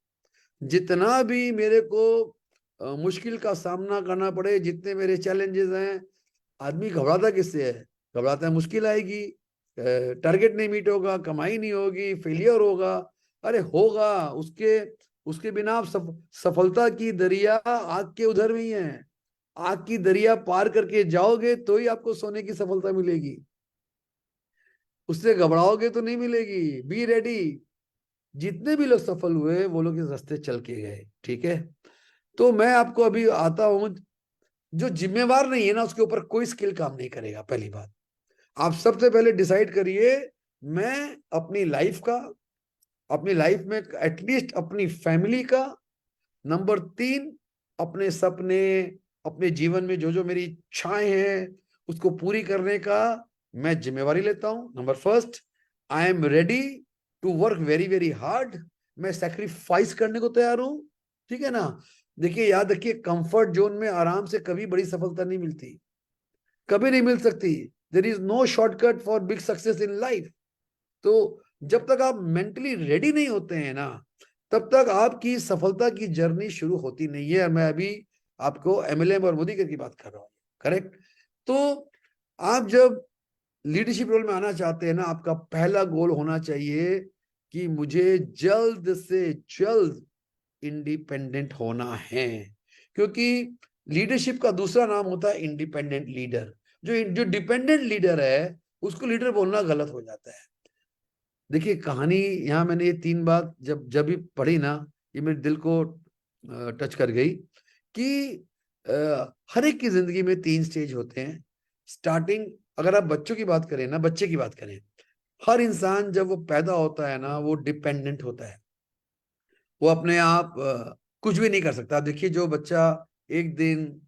जितना भी मेरे को मुश्किल का सामना करना पड़े, जितने मेरे चैलेंजेस हैं, आदमी घबराता किससे है? घबराता है मुश्किल आएगी, टारगेट नहीं मीट होगा, कमाई नहीं होगी, फेलियर होगा। अरे होगा, उसके उसके बिना आप सफलता की दरिया आग के उधर में ही है। आग की दरिया पार करके जाओगे तो ही आपको सोने की सफलता मिलेगी, उससे घबराओगे तो नहीं मिलेगी। Be ready. जितने भी लोग सफल हुए वो लोग इस रास्ते चल के गए, ठीक है। तो मैं आपको अभी आता हूं, जो जिम्मेवार नहीं है ना, उसके ऊपर कोई स्किल काम नहीं करेगा। पहली बात, आप सबसे पहले डिसाइड करिए, मैं अपनी लाइफ में एटलीस्ट अपनी फैमिली का, नंबर 3 अपने सपने, अपने जीवन में जो जो मेरी इच्छाएं हैं उसको पूरी करने का मैं जिम्मेवारी लेता हूं। Number 1, I am ready to work very very hard. मैं सैक्रिफाइस करने को तैयार हूं, ठीक है ना। देखिए, याद रखिए, कंफर्ट जोन में आराम से कभी बड़ी सफलता नहीं मिलती, कभी नहीं मिल सकती। There is no shortcut for big success in life. तो जब तक आप मेंटली रेडी नहीं होते हैं ना, तब तक आपकी सफलता की जर्नी शुरू होती नहीं है। मैं अभी आपको MLM और मोदी की बात कर रहा हूँ, करेक्ट। तो आप जब लीडरशिप रोल में आना चाहते हैं ना, आपका पहला गोल होना चाहिए कि मुझे जल्द से जल्द इंडिपेंडेंट होना है। क्योंकि लीडरशिप का दूसरा नाम होता है इंडिपेंडेंट लीडर। जो डिपेंडेंट लीडर है उसको लीडर बोलना गलत हो जाता है। देखिए, कहानी यहाँ मैंने ये 3 बात जब भी पढ़ी ना, ये मेरे दिल को टच कर गई कि हर एक की जिंदगी में 3 स्टेज होते हैं। स्टार्टिंग, अगर आप बच्चों की बात करें ना, बच्चे की बात करें, हर इंसान जब वो पैदा होता है ना, वो डिपेंडेंट होता है। वो अपने आप कुछ भी नहीं कर सकता। देखिए, जो बच्चा 1 दिन,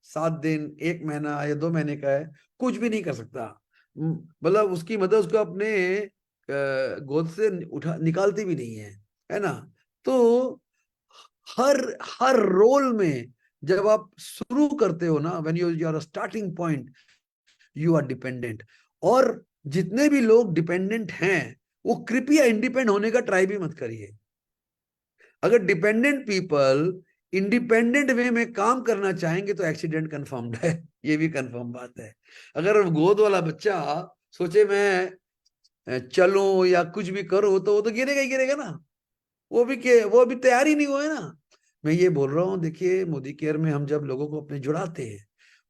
7 दिन, 1 महीना या 2 महीने का है, कुछ भी नहीं कर सकता। मतलब उसकी मदद उसको अपने गोद से उठा निकालती भी नहीं है ना। तो हर हर रोल में जब आप शुरू करते हो ना, when you are starting point, you are dependent. और जितने भी लोग डिपेंडेंट हैं, वो कृपया इंडिपेंडेंट होने का ट्राई भी मत करिए। अगर डिपेंडेंट पीपल इंडिपेंडेंट वे में काम करना चाहेंगे तो एक्सीडेंट कंफर्म्ड है, ये भी कंफर्म बात है। अगर गोद वाला बच्चा सोचे मैं चलूं या कुछ भी करूं, तो वो तो गिरेगा ही गिरेगा ना। वो भी तैयार ही नहीं हुआ है ना। मैं ये बोल रहा हूँ, देखिए, मोदी केयर में हम जब लोगों को अपने जुड़ाते हैं,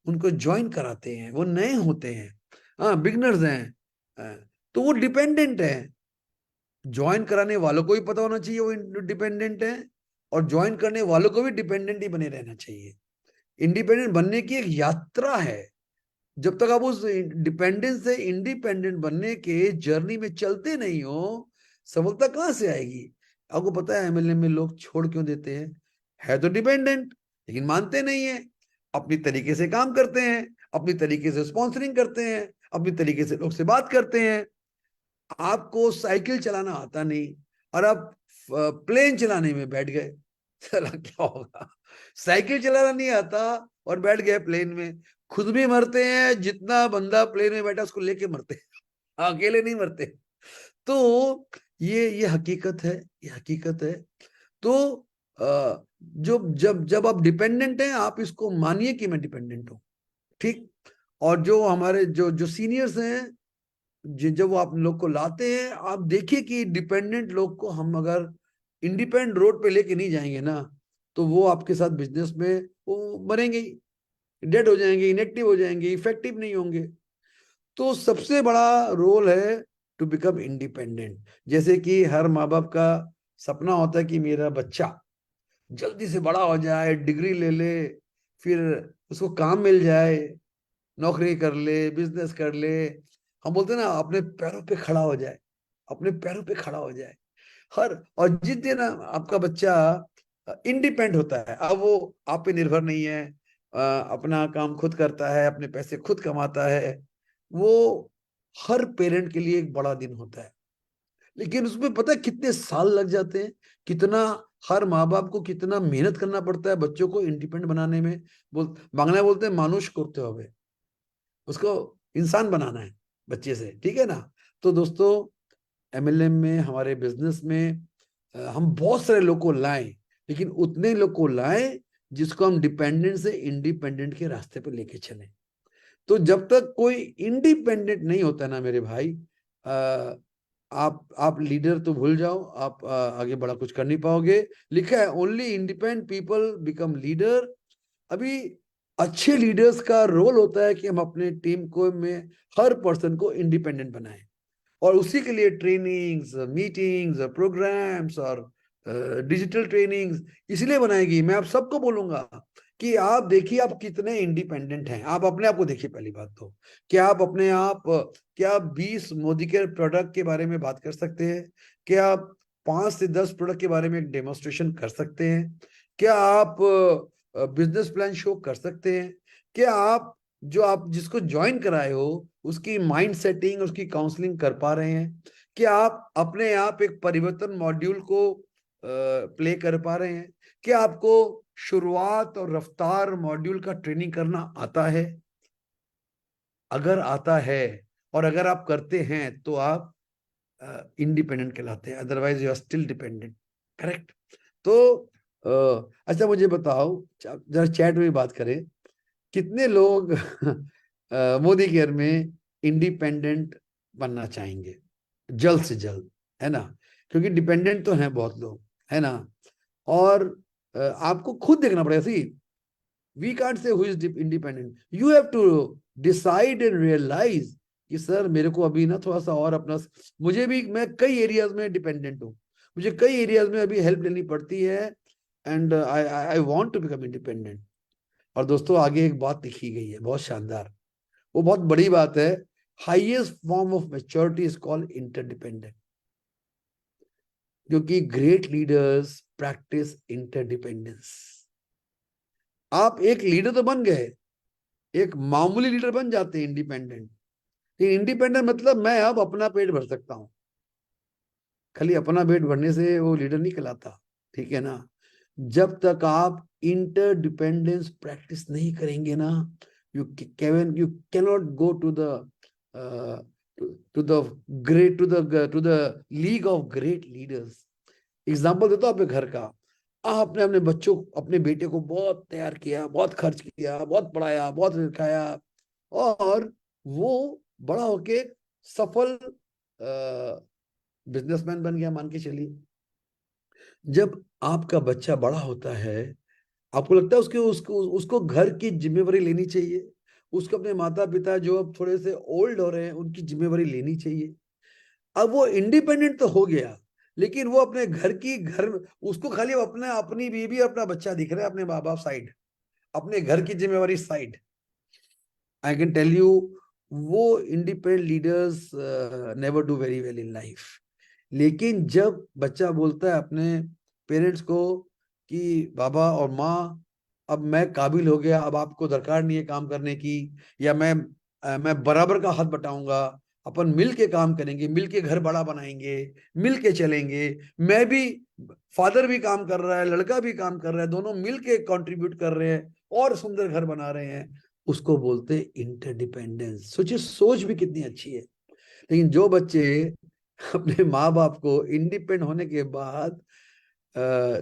उनको ज्वाइन कराते हैं, वो नए होते हैं, हाँ, बिगनर्स हैं, तो वो डिपेंडेंट है। ज्वाइन कराने वालों को भी पता होना चाहिए वो डिपेंडेंट है, और ज्वाइन करने वालों को भी डिपेंडेंट ही बने रहना चाहिए। इंडिपेंडेंट बनने की एक यात्रा है। जब तक आप उस डिपेंडेंस से इंडिपेंडेंट बनने के जर्नी में चलते नहीं हो, सफलता कहां से आएगी? आपको पता है MLM में लोग छोड़ क्यों देते हैं? है तो डिपेंडेंट, लेकिन मानते नहीं है, अपनी तरीके से काम करते हैं, अपनी तरीके से स्पॉन्सरिंग करते हैं, अपनी तरीके से लोग से बात करते हैं। आपको साइकिल चलाना आता नहीं और आप प्लेन चलाने में बैठ गए, चला क्या होगा? साइकिल चलाना नहीं आता और बैठ गए प्लेन में, खुद भी मरते हैं, जितना बंदा प्लेन में बैठा उसको लेके मरते हैं, अकेले नहीं मरते। तो ये हकीकत है, ये हकीकत है। तो जो जब आप डिपेंडेंट हैं, आप इसको मानिए कि मैं डिपेंडेंट हूं, ठीक। और जो हमारे जो सीनियर्स हैं, जब वो आप लोग को लाते हैं, आप देखिए कि डिपेंडेंट लोग को हम अगर इंडिपेंडेंट रोड पे लेके नहीं जाएंगे ना, तो वो आपके साथ बिजनेस में वो मरेंगे, डेड हो जाएंगे, इनएक्टिव हो जाएंगे, इफेक्टिव नहीं होंगे। तो सबसे बड़ा रोल है टू बिकम इंडिपेंडेंट। जैसे कि हर माँ बाप का सपना होता है कि मेरा बच्चा जल्दी से बड़ा हो जाए, डिग्री ले ले, फिर उसको काम मिल जाए, नौकरी कर ले, बिजनेस कर ले। हम बोलते हैं ना, अपने पैरों पे खड़ा हो जाए, अपने पैरों पे खड़ा हो जाए। और जिस दिन आपका बच्चा इंडिपेंडेंट होता है, अब वो आप पे निर्भर नहीं है, अपना काम खुद करता है, अपने पैसे खुद कमाता है, वो हर पेरेंट के लिए एक बड़ा दिन होता है। लेकिन उसमें पता है कितने साल लग जाते हैं, कितना हर माँ बाप को कितना मेहनत करना पड़ता है बच्चों को इंडिपेंडेंट बनाने में। बांग्ला बोलते हैं मानुष करते हुए, उसको इंसान बनाना है बच्चे से, ठीक है ना। तो दोस्तों, एमएलएम में, हमारे बिजनेस में हम बहुत सारे लोग को लाएं, लेकिन उतने लोग को लाएं जिसको हम डिपेंडेंट से इंडिपेंडेंट के रास्ते पर लेके चलें। तो जब तक कोई इंडिपेंडेंट नहीं होता ना मेरे भाई, आप लीडर तो भूल जाओ, आप आगे बड़ा कुछ कर नहीं पाओगे। लिखा है only independent people become leader. अभी अच्छे लीडर्स का रोल होता है कि हम अपने टीम को में हर पर्सन को इंडिपेंडेंट बनाएं, और उसी के लिए ट्रेनिंग्स, मीटिंग्स, प्रोग्राम्स और डिजिटल ट्रेनिंग्स इसलिए बनाएगी। मैं आप सबको बोलूंगा कि आप देखिए आप कितने इंडिपेंडेंट हैं। आप अपने आप को देखिए। पहली बात तो क्या आप अपने आप, क्या 20 मोदी के प्रोडक्ट के बारे में बात कर सकते हैं? क्या आप 5 से 10 प्रोडक्ट के बारे में एक डेमोन्स्ट्रेशन कर सकते हैं? क्या आप बिजनेस प्लान शो कर सकते हैं? क्या आप जिसको ज्वाइन कराए हो उसकी माइंड सेटिंग, उसकी काउंसलिंग कर पा रहे हैं? क्या आप अपने आप एक परिवर्तन मॉड्यूल को प्ले कर पा रहे हैं? क्या आपको शुरुआत और रफ्तार मॉड्यूल का ट्रेनिंग करना आता है? अगर आता है और अगर आप करते हैं तो आप इंडिपेंडेंट कहलाते हैं, otherwise you are still dependent. Correct? तो अच्छा मुझे बताओ, जरा चैट में बात करें, कितने लोग मोदी केयर में इंडिपेंडेंट बनना चाहेंगे जल्द से जल्द, है ना? क्योंकि डिपेंडेंट तो हैं बहुत लोग, है ना। और आपको खुद देखना पड़ेगा। See, we can't say who is independent, you have to decide and realize कि सर मेरे को अभी ना थोड़ा सा और अपना, मैं कई एरियाज में डिपेंडेंट हूँ, मुझे कई एरियाज में अभी हेल्प लेनी पड़ती है, and I want to become independent. और दोस्तों आगे एक बात लिखी गई है बहुत शानदार, वो बहुत बड़ी बात है। Highest form of maturity is called interdependent, क्योंकि ग्रेट लीडर्स प्रैक्टिस इंटरडिपेंडेंस। आप एक लीडर तो बन गए, एक मामूली लीडर बन जाते हैं इंडिपेंडेंट। इंडिपेंडेंट मतलब मैं अब अपना पेट भर सकता हूं। खाली अपना पेट भरने से वो लीडर नहीं कहलाता, ठीक है ना। जब तक आप इंटरडिपेंडेंस प्रैक्टिस नहीं करेंगे ना, you cannot go to the league of great leaders. Example देता हूं अपने घर का। आपने अपने बच्चों, अपने बेटे को बहुत तैयार किया, बहुत खर्च किया, बहुत पढ़ाया, बहुत सिखाया, और वो बड़ा होके सफल बिजनेसमैन बन गया, मान के चलिए। जब आपका बच्चा बड़ा होता है, आपको लगता है उसको घर की जिम्मेवारी लेनी चाहिए, उसको अपने माता पिता जो अब थोड़े से ओल्ड हो रहे हैं उनकी जिम्मेवारी लेनी चाहिए। अब वो इंडिपेंडेंट तो हो गया, लेकिन वो अपने घर उसको खाली अपनी बीवी, अपना बच्चा दिख रहा है, अपने माँ बाप साइड, अपने घर की जिम्मेवारी side. I can tell you, वो independent leaders never do very well in life. लेकिन जब बच्चा बोलता है अपने पेरेंट्स को कि बाबा और माँ अब मैं काबिल हो गया, अब आपको दरकार नहीं है काम करने की, या मैं बराबर का हाथ बटाऊंगा, अपन मिल के काम करेंगे, मिल के घर बड़ा बनाएंगे, मिल के चलेंगे, मैं भी, फादर भी काम कर रहा है, लड़का भी काम कर रहा है, दोनों मिल के कॉन्ट्रीब्यूट कर रहे हैं और सुंदर घर बना रहे हैं, उसको बोलते इंटरडिपेंडेंस। सोचिए, सोच भी कितनी अच्छी है। लेकिन जो बच्चे अपने माँ बाप को इंडिपेंडेंट होने के बाद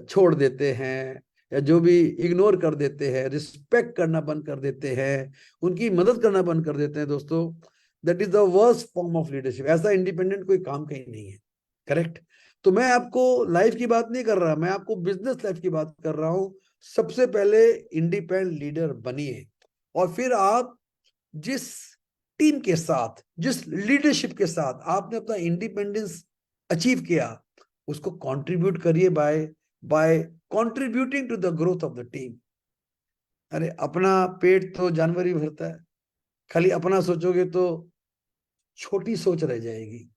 छोड़ देते हैं, या जो भी इग्नोर कर देते हैं, रिस्पेक्ट करना बंद कर देते हैं, उनकी मदद करना बंद कर देते हैं, दोस्तों, that is the worst form of leadership. ऐसा इंडिपेंडेंट कोई काम कहीं नहीं है। करेक्ट? तो मैं आपको लाइफ की बात नहीं कर रहा, मैं आपको बिजनेस लाइफ की बात कर रहा हूं। सबसे पहले इंडिपेंडेंट लीडर बनिए, और फिर आप जिस टीम के साथ, जिस लीडरशिप के साथ आपने अपना इंडिपेंडेंस अचीव किया, उसको कंट्रीब्यूट करिए by contributing to the growth of the team. अरे अपना पेट तो जानवर ही भरता है, खाली अपना सोचोगे तो छोटी सोच रह जाएगी।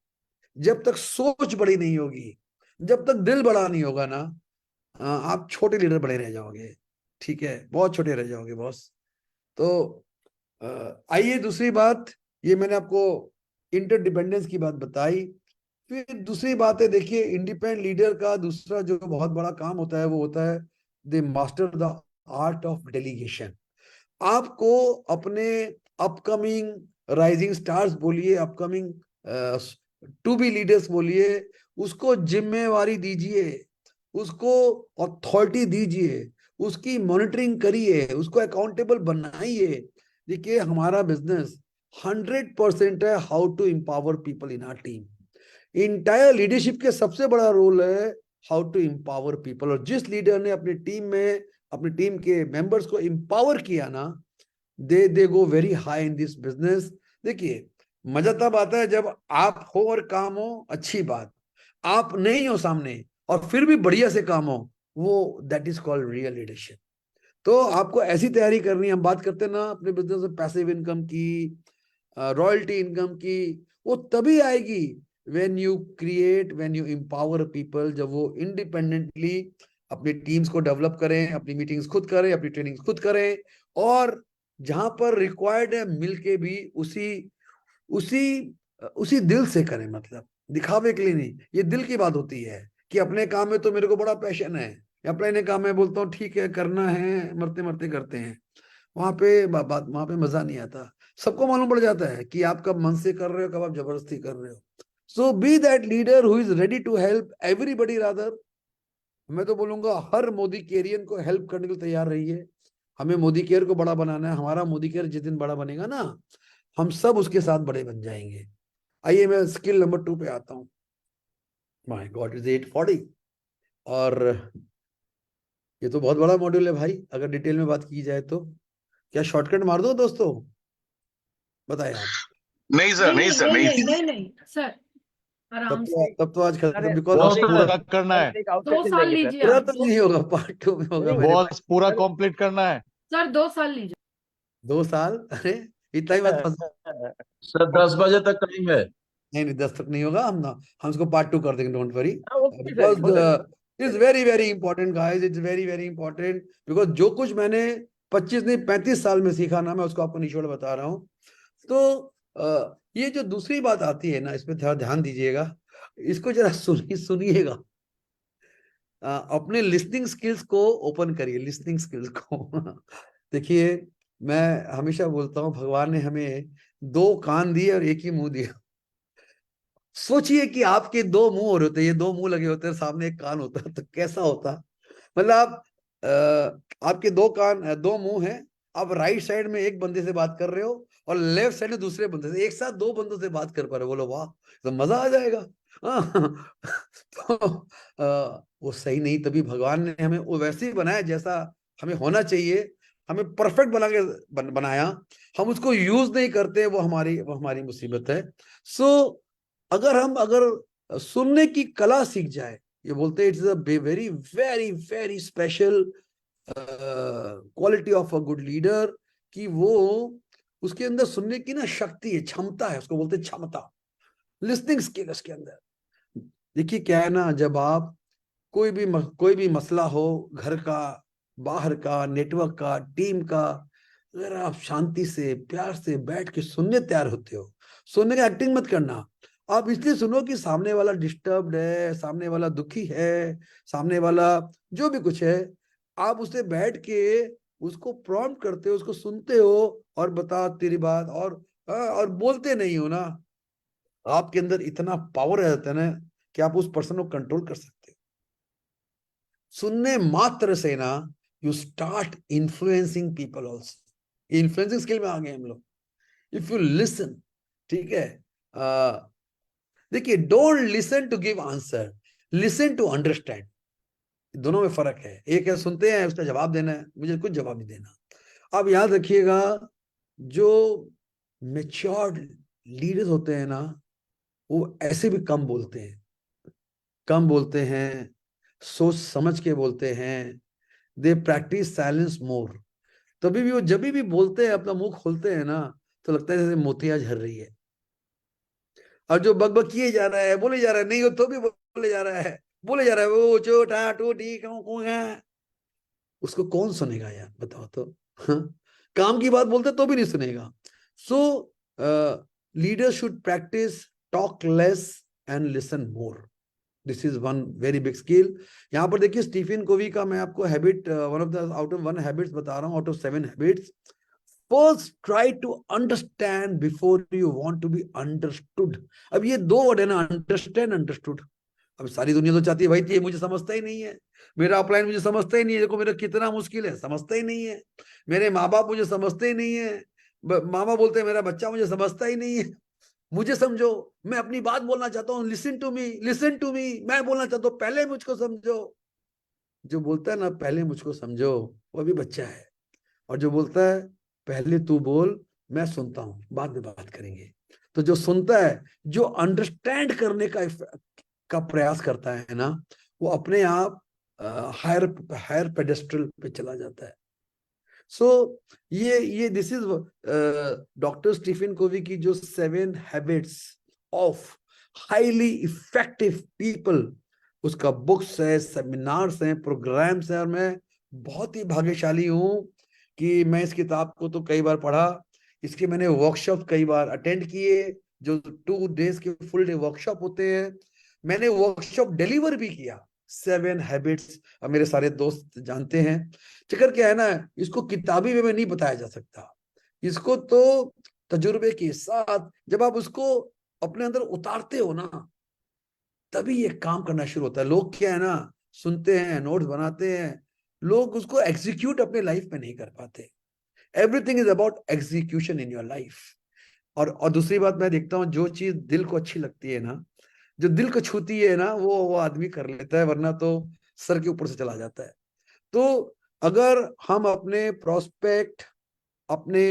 जब तक सोच बड़ी नहीं होगी, जब तक दिल बड़ा नहीं होगा ना, आप छोटे लीडर बड़े रह जाओगे, ठीक है, बहुत छोटे रह जाओगे बॉस। तो आइए दूसरी बात, ये मैंने आपको इंटरडिपेंडेंस की बात बताई। फिर दूसरी बात है, देखिए इंडिपेंडेंट लीडर का दूसरा जो बहुत बड़ा काम होता है वो होता है they master the art of delegation. आपको अपने अपकमिंग राइजिंग स्टार्स बोलिए, अपकमिंग टू बी लीडर्स बोलिए, उसको जिम्मेवारी दीजिए, उसको अथॉरिटी दीजिए, उसकी मॉनिटरिंग करिए, उसको अकाउंटेबल बनाइए। देखिए हमारा बिजनेस 100% है how to empower people in our team. Entire leadership के सबसे बड़ा रोल है हाउ टू एम्पावर पीपल। और जिस लीडर ने अपनी टीम में अपनी टीम के मेंबर्स को एम्पावर किया ना, they go very high in this business. देखिए मजा तब आता है जब आप हो और काम हो, अच्छी बात। आप नहीं हो सामने और फिर भी बढ़िया से काम हो, वो that is called real leadership. तो आपको ऐसी तैयारी करनी है। हम बात करते हैं ना अपने बिजनेस में पैसिव इनकम की, रॉयल्टी इनकम की, वो तभी आएगी when you create, when you empower people, जब वो इंडिपेंडेंटली अपनी टीम्स को डेवलप करें, अपनी मीटिंग्स खुद करें, अपनी ट्रेनिंग्स खुद करें, और जहां पर रिक्वायर्ड है मिलके भी उसी उसी उसी दिल से करें। मतलब दिखावे के लिए नहीं, ये दिल की बात होती है कि अपने काम में तो मेरे को बड़ा पैशन है, अपने काम में बोलता हूँ ठीक है करना है, मरते मरते करते हैं, वहां पे बात वहां पे मजा नहीं आता। सबको मालूम पड़ जाता है कि आप कब मन से कर रहे हो, कब आप जबरदस्ती कर रहे हो। So be that leader who is ready to help everybody rather. मैं तो बोलूंगा हर मोदी केरियन को हेल्प करने के लिए तैयार रहिए। हमें मोदी केयर को बड़ा बनाना है। हमारा मोदी केयर जिस दिन बड़ा बनेगा ना, हम सब उसके साथ बड़े बन जाएंगे। आइए मैं स्किल नंबर 2 पे आता हूँ। माय गॉड इज 8:40, और ये तो बहुत बड़ा मॉड्यूल है भाई, अगर डिटेल में बात की जाए तो। क्या शॉर्टकट मार दो दोस्तों, बताए आप? नहीं सर, नहीं सर, नहीं। नहीं सर, आराम से। तब तो आज खत्म, अरे, बिकॉज बॉस एक- पूरा करना है। एक outlet 2 साल लेंगे, सर। लीजिए पूरा आप। तो नहीं होगा, पार्ट 2 में होगा मेरे बॉस पूरा कंप्लीट करना है। सर 2 साल लीजिए। 2 साल? अरे इतना ही बात फंस। सर 10 बजे तक टाइम है। नहीं 10 तक नहीं होगा, हम इसको पार्ट 2 कर देंगे, डोंट वरी। हाँ, okay, sir, बिकॉज हो सकता है। It's very very important guys, it's very very important. Because जो कुछ मैंने 25 नहीं 35 साल में सीखा ना, मैं उसको आपको निचोड़ बता रहा हूँ। तो ये जो दूसरी बात आती है ना, इसमें थोड़ा ध्यान दीजिएगा, इसको जरा सुनिएगा। अपने लिसनिंग स्किल्स को ओपन करिए, लिसनिंग स्किल्स को। देखिए मैं हमेशा बोलता हूँ भगवान ने हमें 2 कान दिए और एक ही मुंह दिया। सोचिए कि आपके 2 मुंह और होते, ये 2 मुंह लगे होते हैं, सामने एक कान होता तो कैसा होता। मतलब आप आपके 2 कान 2 मुंह हैं, आप राइट साइड में एक बंदे से बात कर रहे हो और लेफ्ट साइड में दूसरे बंदे से, एक साथ 2 बंदों से बात कर पा रहे हो। बोलो वाह, तो मजा आ जाएगा। तो वो सही नहीं, तभी भगवान ने हमें वो वैसे ही बनाया जैसा हमें होना चाहिए। हमें परफेक्ट बना के बनाया, हम उसको यूज नहीं करते, वो हमारी मुसीबत है। सो अगर सुनने की कला सीख जाए, ये बोलते हैं it's a very very very special quality of a good leader, कि वो उसके अंदर सुनने की ना शक्ति है, क्षमता है, उसको बोलते हैं क्षमता, लिसनिंग स्किल उसके अंदर। देखिए क्या है ना, जब आप कोई भी मसला हो, घर का, बाहर का, नेटवर्क का, टीम का, अगर आप शांति से प्यार से बैठ के सुनने तैयार होते हो, सुनने का एक्टिंग मत करना। आप इसलिए सुनो कि सामने वाला डिस्टर्ब्ड है, सामने वाला दुखी है, सामने वाला जो भी कुछ है, आप उससे बैठ के उसको प्रॉम्प्ट करते हो, उसको सुनते हो और बता तेरी बात, और बोलते नहीं हो ना, आपके अंदर इतना पावर आ जाता है ना कि आप उस पर्सन को कंट्रोल कर सकते हो। सुनने मात्र से ना you start influencing people also. Influencing skill में आ गए हम लोग। इफ यू लिसन, ठीक है, देखिए don't listen to give answer, listen to understand. दोनों में फर्क है। एक है सुनते हैं, उसका जवाब देना है, मुझे कुछ जवाब नहीं देना। अब याद रखिएगा, जो मैच्योर्ड लीडर्स होते हैं ना, वो ऐसे भी कम बोलते हैं, सोच समझ के बोलते हैं। दे प्रैक्टिस साइलेंस मोर। तभी भी वो जब भी बोलते हैं, अपना मुंह खोलते हैं ना, तो लगता है जैसे मोतियां झर रही है। और जो बकबक किए जा रहा है, बोले जा रहा है, नहीं हो तो भी बोले जा रहा है, वो छोटा टूटी उसको कौन सुनेगा यार, बताओ तो। काम की बात बोलते तो भी नहीं सुनेगा। So leader should practice talk less and listen more. This is one very big skill. यहाँ पर देखिए स्टीफन कोवी का मैं आपको habit, one of the out of 1 habits बता रहा हूँ, out of 7 habits. First try to understand before you want to be understood. अब ये 2 वर्ड है ना, अंडरस्टैंड, अंडरस्टूड। अब सारी दुनिया तो चाहती है भाई ये मुझे समझता ही नहीं है, मेरा अपलाइन मुझे समझता ही नहीं है, देखो मेरा कितना मुश्किल है, समझता ही नहीं है, मेरे माँ बाप मुझे समझते ही नहीं है, मामा बोलते हैं मेरा बच्चा मुझे समझता ही नहीं है, मुझे समझो, मैं अपनी बात बोलना चाहता हूँ, listen to me, listen to me, मैं बोलना चाहता हूँ, पहले मुझको समझो। जो बोलता है ना पहले मुझको समझो, वो भी बच्चा है। और जो बोलता है पहले तू बोल, मैं सुनता हूँ, बाद में बात करेंगे। तो जो सुनता है, जो अंडरस्टैंड करने का प्रयास करता है ना, वो अपने आप हायर पेडेस्ट्रल पे चला जाता है। सो ये this is doctor Stephen Covey की जो 7 habits of highly effective people, उसका बुक्स है, सेमिनार्स हैं, प्रोग्राम्स हैं। और मैं बहुत ही भाग्यशाली हूं कि मैं इस किताब को तो कई बार पढ़ा, इसके मैंने वर्कशॉप कई बार अटेंड किए, जो 2 डेज के फुल डे वर्कशॉप होते हैं। मैंने वर्कशॉप डिलीवर भी किया, 7 हैबिट्स। अब मेरे सारे दोस्त जानते हैं। चक्कर क्या है ना, इसको किताबी में नहीं बताया जा सकता, इसको तो तजुर्बे के साथ जब आप उसको अपने अंदर उतारते हो ना, तभी ये काम करना शुरू होता है। लोग क्या है ना, सुनते हैं, नोट्स बनाते हैं, लोग उसको एग्जीक्यूट अपने लाइफ में नहीं कर पाते। Everything is about execution in your life. और दूसरी बात मैं देखता हूँ, जो चीज दिल को अच्छी लगती है ना, जो दिल को छूती है ना, वो आदमी कर लेता है, वरना तो सर के ऊपर से चला जाता है। तो अगर हम अपने प्रोस्पेक्ट, अपने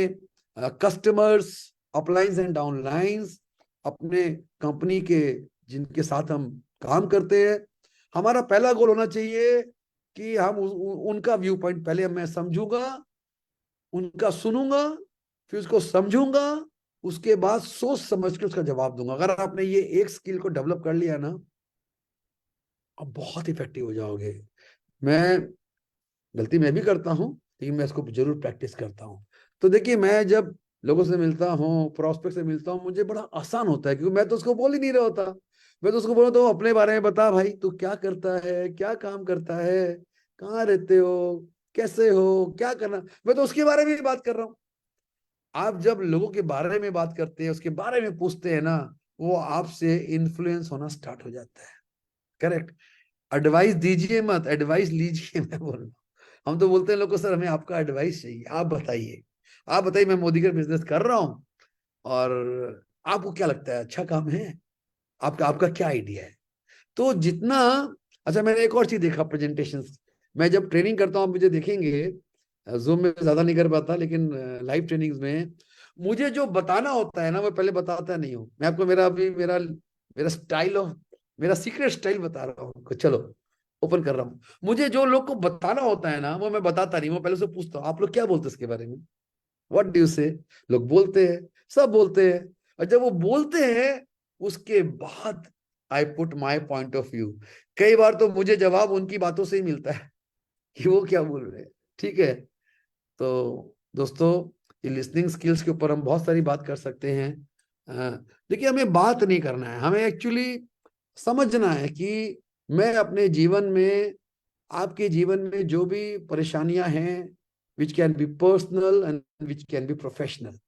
कस्टमर्स, अपलाइंस एंड डाउनलाइंस, अपने कंपनी के जिनके साथ हम काम करते हैं, हमारा पहला गोल होना चाहिए कि हम उनका व्यू पॉइंट पहले मैं समझूंगा, उनका सुनूंगा, फिर उसको समझूंगा, उसके बाद सोच समझ के उसका जवाब दूंगा। अगर आपने ये एक स्किल को डेवलप कर लिया ना, आप बहुत इफेक्टिव हो जाओगे। गलती मैं भी करता हूं, लेकिन मैं इसको जरूर प्रैक्टिस करता हूं। तो देखिए, मैं जब लोगों से मिलता हूं, प्रोस्पेक्ट से मिलता हूं, मुझे बड़ा आसान होता है, क्योंकि मैं तो उसको बोल ही नहीं रहा होता। मैं तो उसको बोल रहा हूँ अपने बारे में बता भाई, तू क्या करता है, क्या काम करता है, कहाँ रहते हो, कैसे हो, क्या करना, मैं तो उसके बारे में बात कर रहा हूँ। आप जब लोगों के बारे में बात करते हैं, उसके बारे में पूछते हैं ना, वो आपसे इन्फ्लुएंस होना स्टार्ट हो जाता है। करेक्ट। एडवाइस दीजिए मत, एडवाइस लीजिए। मैं बोल रहा हूँ, हम तो बोलते हैं लोगों को, सर हमें आपका एडवाइस चाहिए, आप बताइए, आप बताइए, मैं मोदी का बिजनेस कर रहा हूँ और आपको क्या लगता है अच्छा काम है, आपका क्या आइडिया है। तो जितना अच्छा, मैंने एक और चीज देखा, प्रेजेंटेशन। मैं जब ट्रेनिंग करता हूँ, मुझे देखेंगे, जूम में ज्यादा नहीं कर पाता, लेकिन लाइव ट्रेनिंग्स में मुझे जो बताना होता है ना, वो पहले बताता नहीं हूँ। मैं आपको मेरा स्टाइल ऑफ, मेरा सीक्रेट स्टाइल बता रहा हूँ। चलो ओपन कर रहा हूँ। मुझे जो लोग को बताना होता है ना, वो मैं बताता नहीं, वो पहले से पूछता हूँ, आप लोग क्या बोलते हैं इसके बारे में, व्हाट डू यू से। लोग बोलते हैं, सब बोलते हैं, और जब वो बोलते हैं उसके बाद I put my point of view. कई बार तो मुझे जवाब उनकी बातों से ही मिलता है कि वो क्या बोल रहे हैं। ठीक है, तो दोस्तों, ये लिसनिंग स्किल्स के ऊपर हम बहुत सारी बात कर सकते हैं। देखिए, हमें बात नहीं करना है, हमें एक्चुअली समझना है कि मैं अपने जीवन में, आपके जीवन में जो भी परेशानियां हैं, which can be personal and which can be professional,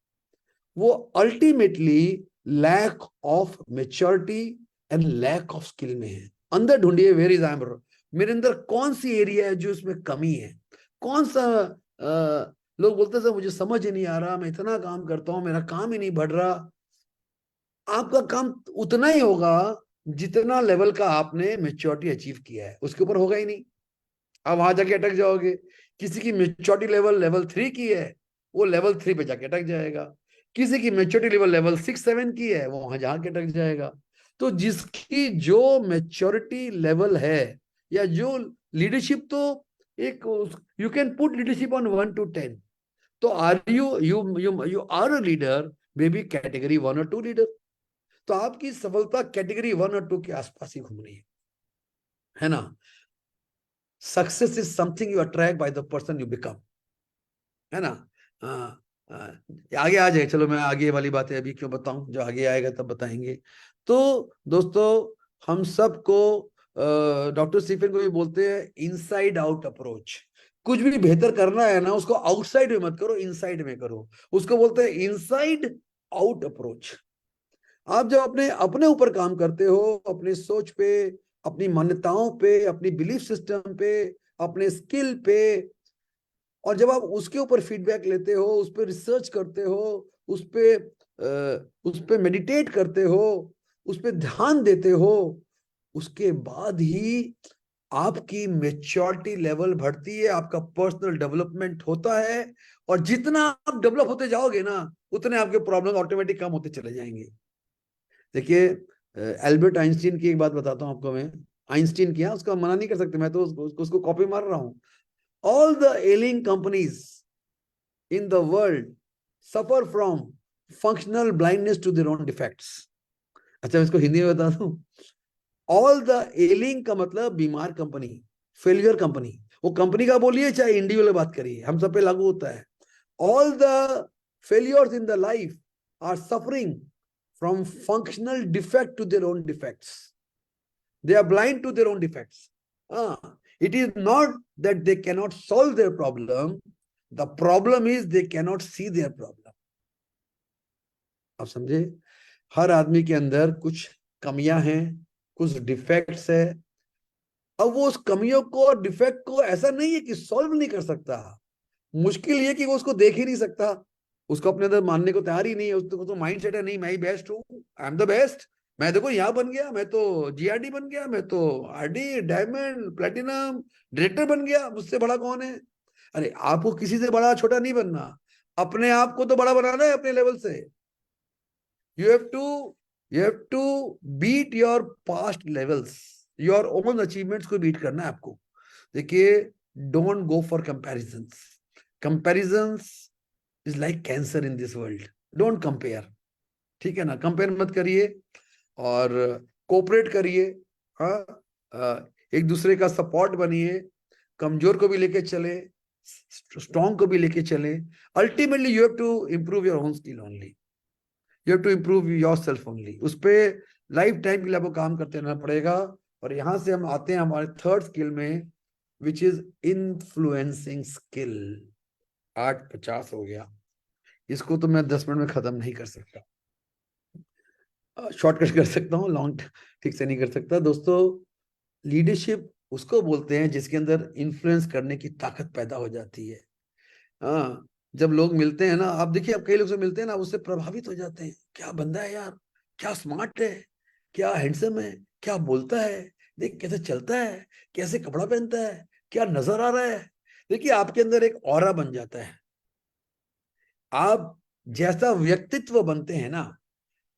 वो ultimately lack of maturity and lack of skill में है। अंदर ढूंढिए, वेयर इज आई एम, मेरे अंदर कौन सी एरिया है जो इसमें कमी है, कौन सा लोग बोलते हैं मुझे समझ ही नहीं आ रहा, मैं इतना काम करता हूं, मेरा काम ही नहीं बढ़ रहा। आपका काम उतना ही होगा जितना लेवल का आपने मेच्योरिटी अचीव किया है, उसके ऊपर होगा ही नहीं। आप वहां जाके अटक जाओगे। किसी की मेच्योरिटी लेवल 3 की है, वो लेवल 3 पे जाके अटक जाएगा। किसी की मेच्योरिटी लेवल 6-7 की है, वो वहां जाके अटक जाएगा। तो जिसकी जो मेच्योरिटी लेवल है, या जो लीडरशिप, तो एक you can put leadership on 1 to 10। तो are you are a leader, may be category 1 और 2 लीडर। तो आपकी सफलता कैटेगरी 1 और 2 के आसपास ही घूम रही है ना। Success is something you attract by the person you become, है ना। आगे आ जाए, चलो मैं आगे वाली बातें अभी क्यों बताऊं, जो आगे आएगा तब बताएंगे। तो दोस्तों हम सबको डॉक्टर स्टीफन को भी बोलते हैं इनसाइड आउट अप्रोच। कुछ भी बेहतर करना है ना, उसको आउटसाइड में मत करो, इनसाइड में करो। उसको बोलते हैं इनसाइड आउट अप्रोच। आप जब अपने अपने ऊपर काम करते हो, अपने सोच पे, अपनी मान्यताओं पे, अपनी बिलीफ सिस्टम पे, अपने स्किल पे, और जब आप उसके ऊपर फीडबैक लेते हो, उस पर रिसर्च करते हो, उस पे मेडिटेट करते हो, उस पे ध्यान देते हो, उसके बाद ही आपकी मैच्योरिटी लेवल बढ़ती है, आपका पर्सनल डेवलपमेंट होता है। और जितना आप डेवलप होते जाओगे ना, उतने आपके प्रॉब्लम ऑटोमेटिक कम होते चले जाएंगे। देखिए एल्बर्ट आइंस्टीन की एक बात बताता हूं आपको मैं। आइंस्टीन किया, उसका मना नहीं कर सकते, मैं तो उसको कॉपी मार रहा हूं। All the ailing companies in the world suffer from functional blindness to their own defects. अच्छा, मैं इसको हिंदी में बता दूं। All the ailing का मतलब बीमार कंपनी, फेलियर कंपनी। वो कंपनी का बोलिए चाहे इंडिविजुअल बात करिए, हम सब पे लागू होता है। All the failures in the life are suffering from functional defect to their own defects. They are blind to their own defects. It is not that they cannot solve their problem. The problem is they cannot see their problem. आप समझे? हर आदमी के अंदर कुछ कमियां हैं, कुछ defects है। अब वो उस कमियों को और डिफेक्ट को ऐसा नहीं है कि सॉल्व नहीं कर सकता, मुश्किल ये कि वो उसको देख ही नहीं सकता, उसको अपने अंदर मानने को तैयार ही नहीं है। उसको तो माइंड सेट है, नहीं मैं ही बेस्ट हूँ, आई एम द बेस्ट, मैं देखो यहाँ बन गया, मैं तो जीआरडी बन गया, मैं तो आरडी, डायमंड, प्लेटिनम, डायरेक्टर बन गया, मुझसे बड़ा कौन है? अरे आपको किसी से बड़ा छोटा नहीं बनना, अपने आप को तो बड़ा बनाना है अपने लेवल से। You have to beat your past levels, your own achievements को बीट करना है आपको। देखिए, don't go for comparisons. Comparisons is like cancer in this world. Don't compare, ठीक है ना? कंपेयर मत करिए और कोऑपरेट करिए। हाँ, एक दूसरे का सपोर्ट बनिए, कमजोर को भी लेके चले, स्ट्रॉन्ग को भी लेके चले। Ultimately you have to improve your own skill only, you have to improve yourself only. उस पे लाइफ टाइम के लिए आपको काम करते रहना पड़ेगा। और यहां से हम आते हैं हमारे थर्ड स्किल में, विच इज इन्फ्लुएंसिंग स्किल। 8:50 हो गया, इसको तो मैं 10 मिनट में खत्म नहीं कर सकता, शॉर्टकट कर सकता हूँ, लॉन्ग ठीक से नहीं कर सकता। दोस्तों, लीडरशिप उसको बोलते हैं जिसके अंदर इन्फ्लुएंस करने की ताकत पैदा हो जाती है। हाँ, जब लोग मिलते हैं ना, आप देखिए, आप कई लोग से मिलते हैं ना, उससे प्रभावित हो जाते हैं। क्या बंदा है यार, क्या स्मार्ट है, क्या हैंडसम है, क्या बोलता है, देख कैसे चलता है, कैसे कपड़ा पहनता है, क्या नजर आ रहा है। देखिए, आपके अंदर एक ऑरा बन जाता है। आप जैसा व्यक्तित्व बनते हैं ना,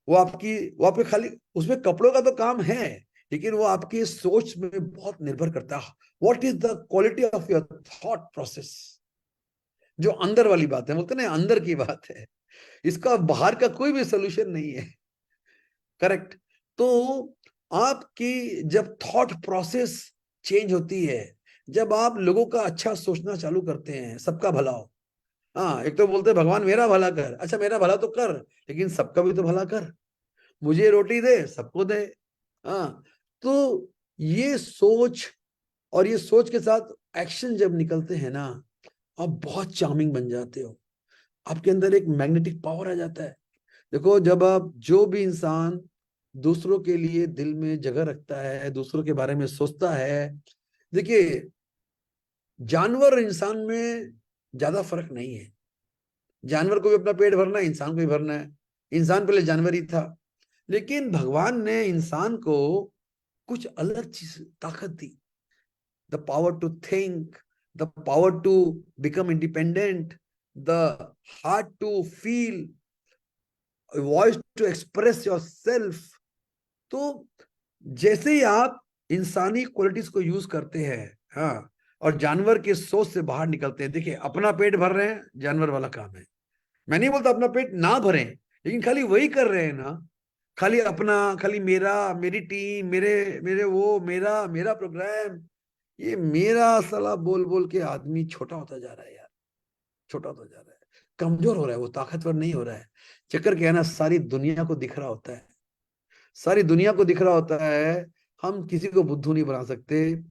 वो आपके खाली उसमें कपड़ों का तो काम है, लेकिन वो आपकी सोच में बहुत निर्भर करता है। What is the quality of your thought process, जो अंदर वाली बात है, बोलते ना अंदर की बात है, इसका बाहर का कोई भी सोल्यूशन नहीं है। करेक्ट? तो आपकी जब थॉट प्रोसेस चेंज होती है, जब आप लोगों का अच्छा सोचना चालू करते हैं, सबका भला हो। हाँ, एक तो बोलते हैं भगवान मेरा भला कर, अच्छा मेरा भला तो कर, लेकिन सबका भी तो भला कर। मुझे रोटी दे, सबको दे। हाँ, तो ये सोच, और ये सोच के साथ एक्शन जब निकलते हैं ना, आप बहुत चार्मिंग बन जाते हो। आपके अंदर एक मैग्नेटिक पावर आ जाता है। देखो, जब आप, जो भी इंसान दूसरों के लिए दिल में जगह रखता है, दूसरों के बारे में सोचता है, देखिए, जानवर और इंसान में ज्यादा फर्क नहीं है। जानवर को भी अपना पेट भरना है, इंसान को भी भरना है। इंसान पहले जानवर ही था, लेकिन भगवान ने इंसान को कुछ अलग चीज, ताकत दी। The power to think, the power to become independent, the heart to feel, voice to express yourself. तो जैसे ही आप इंसानी क्वालिटीज को यूज करते हैं, हाँ, और जानवर के सोच से बाहर निकलते हैं। देखिए, अपना पेट भर रहे हैं, जानवर वाला काम है। मैं नहीं बोलता अपना पेट ना भरें, लेकिन खाली वही कर रहे हैं ना, खाली अपना, खाली मेरा, मेरी टीम, मेरे वो, मेरा प्रोग्राम, ये मेरा साला बोल बोल के आदमी छोटा होता जा रहा है यार, छोटा होता जा रहा है, कमजोर हो रहा है, वो ताकतवर नहीं हो रहा है। चक्कर क्या है ना, सारी दुनिया को दिख रहा होता है, सारी दुनिया को दिख रहा होता है, हम किसी को बुद्धू नहीं बना सकते।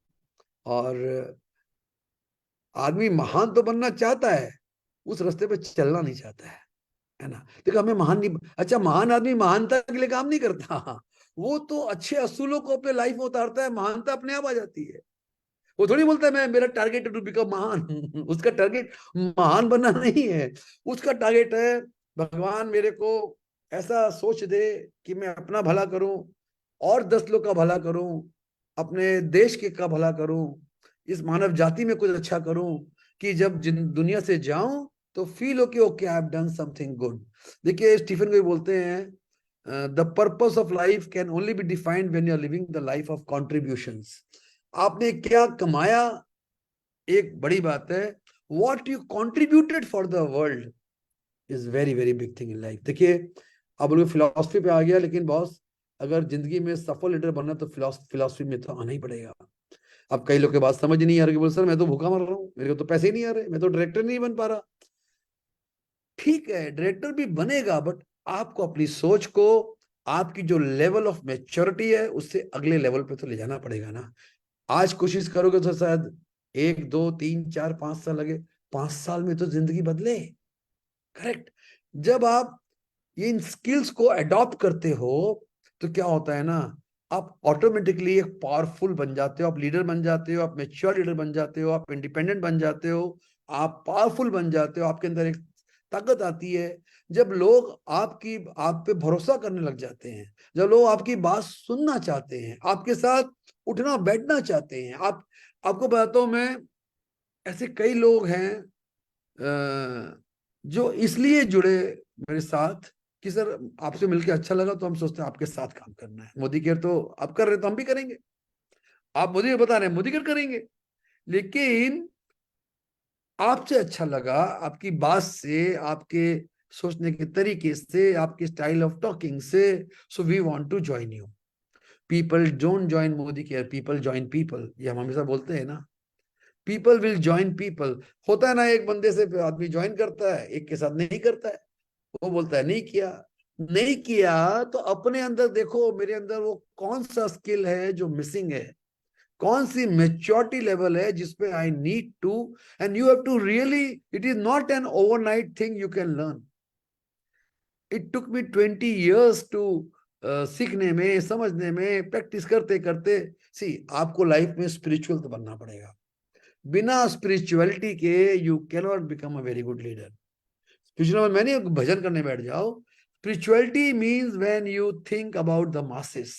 और आदमी महान तो बनना चाहता है, उस रास्ते पे चलना नहीं चाहता है ना। देखो हमें महान नहीं, अच्छा महान आदमी महानता के लिए काम नहीं करता, वो तो अच्छे असूलों को अपने लाइफ में उतारता है, महानता अपने आप आ जाती है। वो थोड़ी बोलता है मैं मेरा टारगेट है टू बिकम महान उसका टारगेट महान बनना नहीं है, उसका टारगेट है भगवान मेरे को ऐसा सोच दे कि मैं अपना भला करूं और 10 लोग का भला करूं, अपने देश के का भला करूं, इस मानव जाति में कुछ अच्छा करूं, कि जब दुनिया से जाऊं तो फील हो कि okay I have done something good. देखिए स्टीफन को बोलते हैं the purpose of life can only be defined when you are living the life of contributions. आपने क्या कमाया एक बड़ी बात है, what you contributed for the world is very very big thing in life. देखिए अब लोग फिलॉसफी पे आ गया, लेकिन बॉस अगर जिंदगी में सफल लीडर बनना तो फिलॉसफी में तो आना ही पड़ेगा। अब कई लोग के बात समझ नहीं आ रही, बोल सर मैं तो भूखा मर रहा हूँ, मेरे को तो पैसे ही नहीं आ रहे, मैं तो डायरेक्टर नहीं बन पा रहा। ठीक है डायरेक्टर भी बनेगा, बट आपको अपनी सोच को, आपकी जो लेवल ऑफ मैच्योरिटी है उससे अगले लेवल पे तो ले जाना पड़ेगा ना। आज कोशिश करोगे तो शायद 1 2 3 4 5 साल लगे, 5 साल में तो जिंदगी बदले। करेक्ट। जब आप ये इन स्किल्स को अडॉप्ट करते हो तो क्या होता है ना, आप ऑटोमेटिकली एक पावरफुल बन जाते हो, आप लीडर बन जाते हो, आप मैच्योर लीडर बन जाते हो, आप इंडिपेंडेंट बन जाते हो, आप पावरफुल बन जाते हो, आपके अंदर एक ताकत आती है। जब लोग आप पे भरोसा करने लग जाते हैं, जब लोग आपकी बात सुनना चाहते हैं, आपके साथ उठना बैठना चाहते हैं। आपको बताता हूं मैं, ऐसे कई लोग हैं जो इसलिए जुड़े मेरे साथ कि सर आपसे मिलकर अच्छा लगा, तो हम सोचते हैं आपके साथ काम करना है। मोदी केयर तो आप कर रहे तो हम भी करेंगे, आप मोदी को बता रहे हैं मोदी केयर करेंगे, लेकिन आपसे अच्छा लगा, आपकी बात से, आपके सोचने के तरीके से, आपके स्टाइल ऑफ टॉकिंग से, so we want to join you. People don't join Modi care, people join people, ये हम हमेशा बोलते हैं ना, पीपल विल ज्वाइन पीपल। होता है ना, एक बंदे से आदमी ज्वाइन करता है, एक के साथ नहीं करता है, वो बोलता है नहीं किया। नहीं किया तो अपने अंदर देखो, मेरे अंदर वो कौन सा स्किल है जो मिसिंग है, कौन सी मेच्योरिटी लेवल है जिसपे I need to, and you have to really, it is not an overnight thing you can learn. It took me 20 years to सीखने में, समझने में, प्रैक्टिस करते करते। आपको लाइफ में स्पिरिचुअल तो बनना पड़ेगा, बिना स्पिरिचुअलिटी के you can not become a very good leader. Spiritual मैं नहीं भजन करने बैठ जाओ, spirituality means when you think about the masses.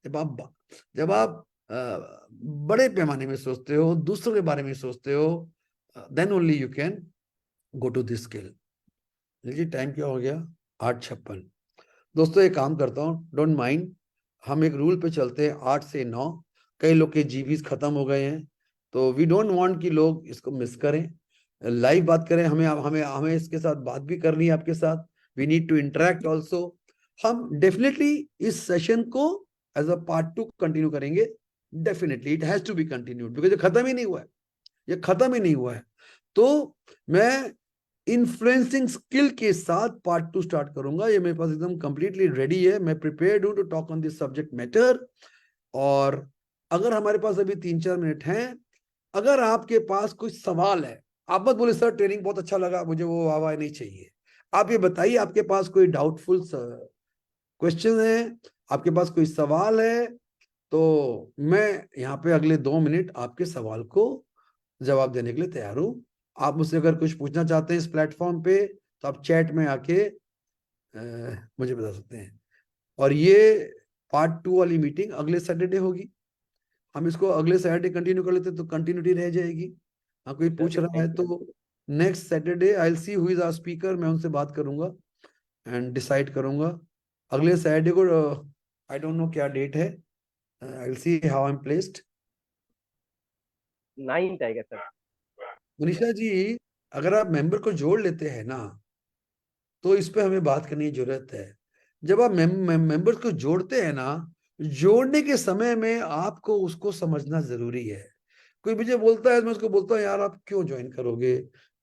जब आप बड़े पैमाने में सोचते हो, दूसरों के बारे में सोचते हो, then only you can go to this skill. देखिए टाइम क्या हो गया, 8:56। दोस्तों एक काम करता हूँ, डोंट माइंड, हम एक रूल पे चलते हैं 8 से 9। कई लोग के जीबीज खत्म हो गए हैं, तो वी डोंट वांट कि लोग इसको मिस करें, लाइव बात करें। हमें हमें हमें इसके साथ बात भी करनी है आपके साथ, we need to interact also. हम डेफिनेटली इस सेशन को एज अ पार्ट 2 कंटिन्यू करेंगे, definitely it has to be continued, because ये खत्म ही नहीं हुआ है, ये खत्म ही नहीं हुआ है। तो मैं इन्फ्लुएंसिंग स्किल के साथ पार्ट 2 स्टार्ट करूंगा, ये मेरे पास एकदम कंप्लीटली रेडी है, मैं प्रिपेयर्ड हूं to talk on this subject matter. और अगर हमारे पास अभी 3-4 मिनट हैं, अगर आपके पास कोई सवाल है, आप मत बोले सर ट्रेनिंग बहुत अच्छा लगा, मुझे वो आवाज नहीं चाहिए। आप ये बताइए, आपके पास कोई डाउटफुल क्वेश्चन है, आपके पास कोई सवाल है, तो मैं यहाँ पे अगले 2 मिनट आपके सवाल को जवाब देने के लिए तैयार हूं। आप मुझसे अगर कुछ पूछना चाहते हैं इस प्लेटफॉर्म पे, तो आप चैट में आके मुझे बता सकते हैं। और ये पार्ट 2 वाली मीटिंग अगले सैटरडे होगी, हम इसको अगले सैटरडे कंटिन्यू कर लेते तो कंटिन्यूटी रह जाएगी। हाँ कोई पूछ रहा है तो next Saturday I will see who is our speaker, मैं उनसे बात करूंगा एंड डिसाइड करूंगा। अगले सैटरडे को आई डोंट नो क्या डेट है, आई will see how I am placed. 9th आएगा सर। मनीषा जी, अगर आप मेंबर को जोड़ लेते हैं ना, तो इस पे हमें बात करने की जरूरत है। जब आप मेंबर्स को जोड़ते हैं ना, जोड़ने के समय में आपको उसको समझना जरूरी है। कोई मुझे बोलता है, मैं उसको बोलता हूँ यार आप क्यों ज्वाइन करोगे,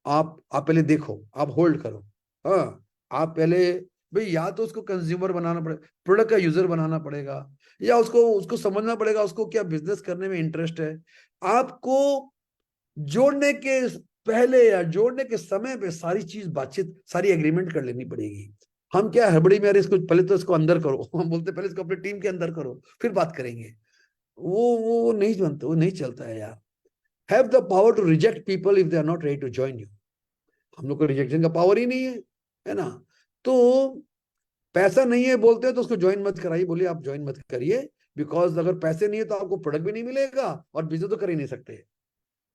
आप पहले देखो, आप होल्ड करो, हाँ आप पहले भाई या तो उसको कंज्यूमर बनाना पड़ेगा, प्रोडक्ट का यूजर बनाना पड़ेगा, या उसको उसको समझना पड़ेगा उसको क्या बिजनेस करने में इंटरेस्ट है। आपको जोड़ने के पहले या जोड़ने के समय पे सारी चीज बातचीत, सारी एग्रीमेंट कर लेनी पड़ेगी। हम क्या हड़बड़ी में, अरे इसको पहले तो इसको अंदर करो, हम बोलते पहले इसको अपनी टीम के अंदर करो फिर बात करेंगे। वो नहीं बनता, वो नहीं चलता है यार। Have the power to reject people if they are not ready to join you. हम लोग को रिजेक्शन का पावर ही नहीं है ना। तो पैसा नहीं है बोलते हैं तो उसको ज्वाइन मत कराइए, बोलिए आप ज्वाइन मत करिए, बिकॉज अगर पैसे नहीं है तो आपको प्रोडक्ट भी नहीं मिलेगा और बिजनेस तो कर ही नहीं सकते।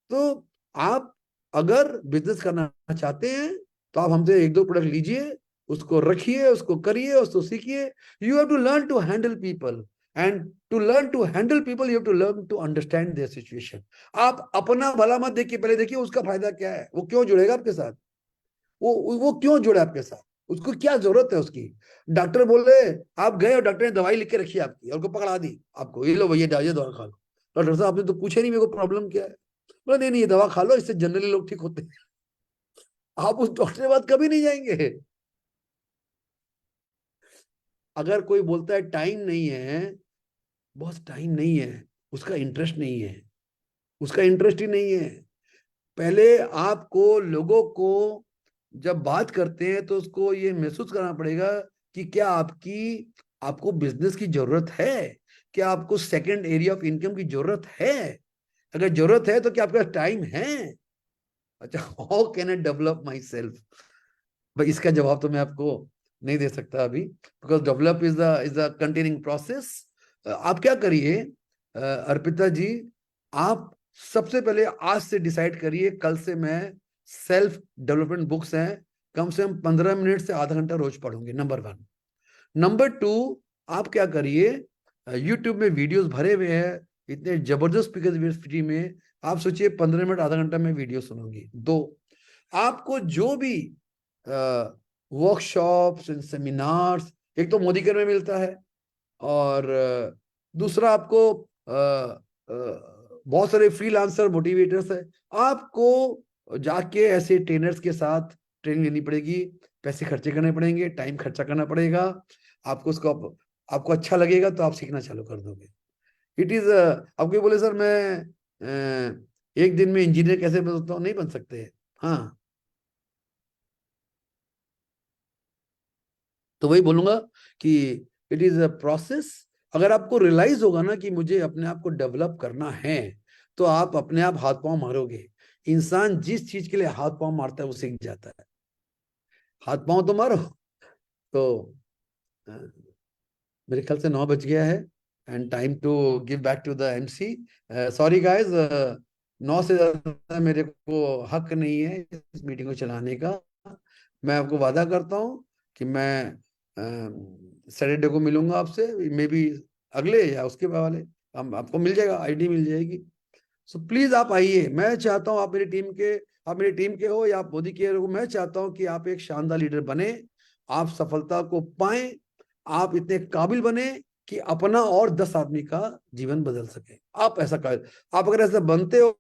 तो आप अगर बिजनेस करना चाहते हैं तो आप हमसे एक दो प्रोडक्ट लीजिए, उसको रखिए, उसको करिए, उसको सीखिए। You have to learn to handle people, and to learn to handle people you have to learn to understand their situation. आप अपना भला मत देखिए, पहले देखिए उसका फायदा क्या है, वो क्यों जुड़ेगा आपके साथ, वो क्यों जुड़ा आपके साथ, उसको क्या जरूरत है उसकी। डॉक्टर बोले, आप गए और डॉक्टर ने दवाई लिख के रखी आपकी और को पकड़ा दी आपको, ये लो भैया डालिए दवा खा लो। डॉक्टर साहब आपने तो पूछे नहीं मेरे को प्रॉब्लम क्या है, बोला नहीं नहीं ये दवा खा लो, इससे जनरली लोग ठीक होते हैं। आप उस डॉक्टर के पास कभी नहीं जाएंगे। अगर कोई बोलता है टाइम नहीं है, बस टाइम नहीं है, उसका इंटरेस्ट नहीं है, उसका इंटरेस्ट ही नहीं है। पहले आपको लोगों को जब बात करते हैं तो उसको ये महसूस करना पड़ेगा कि क्या आपको बिजनेस की जरूरत है, क्या आपको सेकंड एरिया ऑफ इनकम की जरूरत है। अगर जरूरत है तो क्या आपके पास टाइम है। अच्छा, how can I develop my self, भाई इसका जवाब तो मैं आपको नहीं दे सकता अभी, because develop is the continuing process. आप क्या करिए अर्पिता जी, आप सबसे पहले आज से डिसाइड करिए, कल से मैं सेल्फ डेवलपमेंट बुक्स हैं कम से कम 15 मिनट से आधा घंटा रोज पढ़ूंगी, नंबर 1। नंबर 2, आप क्या करिए, यूट्यूब में वीडियोस भरे हुए हैं इतने जबरदस्त स्पीकर फ्री में, आप सोचिए 15 मिनट आधा घंटा में वीडियो सुनूंगी। 2, आपको जो भी वर्कशॉप्स एंड सेमिनार्स, एक तो मोदी केयर में मिलता है, और दूसरा आपको बहुत सारे फ्रीलांसर मोटिवेटर्स है, आपको जाके ऐसे ट्रेनर्स के साथ ट्रेनिंग लेनी पड़ेगी, पैसे खर्चे करने पड़ेंगे, टाइम खर्चा करना पड़ेगा। आपको अच्छा लगेगा तो आप सीखना चालू कर दोगे। इट इज आपको बोले सर मैं एक दिन में इंजीनियर कैसे बन सकता हूँ, नहीं बन सकते। हाँ, तो वही बोलूंगा कि इट इज अ प्रोसेस। अगर आपको रियलाइज होगा ना कि मुझे अपने आप को डेवलप करना है, तो आप अपने आप हाथ पांव मारोगे। इंसान जिस चीज के लिए हाथ पांव मारता है वो सीख जाता है। हाथ पांव तो मारो। तो मेरे ख्याल से 9 बज गया है, and time to give back to the MC. Sorry guys, 9 से ज्यादा मेरे को हक नहीं है इस मीटिंग को चलाने का। मैं आपको वादा करता हूँ कि मैं सैटरडे को मिलूंगा आपसे, मे बी अगले या उसके वाले, हम आपको मिल जाएगा, आईडी मिल जाएगी। सो प्लीज आप आइए, मैं चाहता हूँ आप मेरी टीम के हो या आप मोदी के हो, मैं चाहता हूँ कि आप एक शानदार लीडर बने, आप सफलता को पाएं, आप इतने काबिल बने कि अपना और 10 आदमी का जीवन बदल सके। आप ऐसा कर, आप अगर ऐसा बनते हो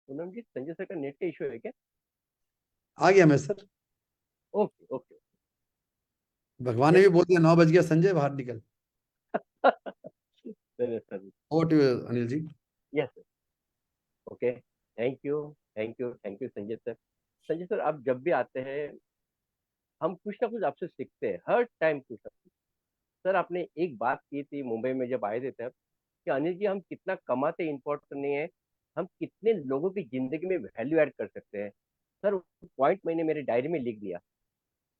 पूनम जी, संजय सर का नेट का इशू है क्या? आ गया मैं सर, ओके ओके। भगवान ने भी बोल दिया 9 बज गया संजय बाहर निकल। Sir, over to Anil ji. Yes sir. Okay, thank you thank you thank you Sanjay sir. Sanjay sir, आप जब भी आते हैं हम कुछ ना कुछ आपसे सीखते हैं, हर टाइम कुछ ना कुछ। सर, आपने एक बात की थी मुंबई में जब आए थे तब, कि अनिल जी हम कितना कमाते इम्पोर्टेंट नहीं है, हम कितने लोगों की जिंदगी में वैल्यू ऐड कर सकते हैं। सर, पॉइंट मैंने मेरी डायरी में लिख दिया,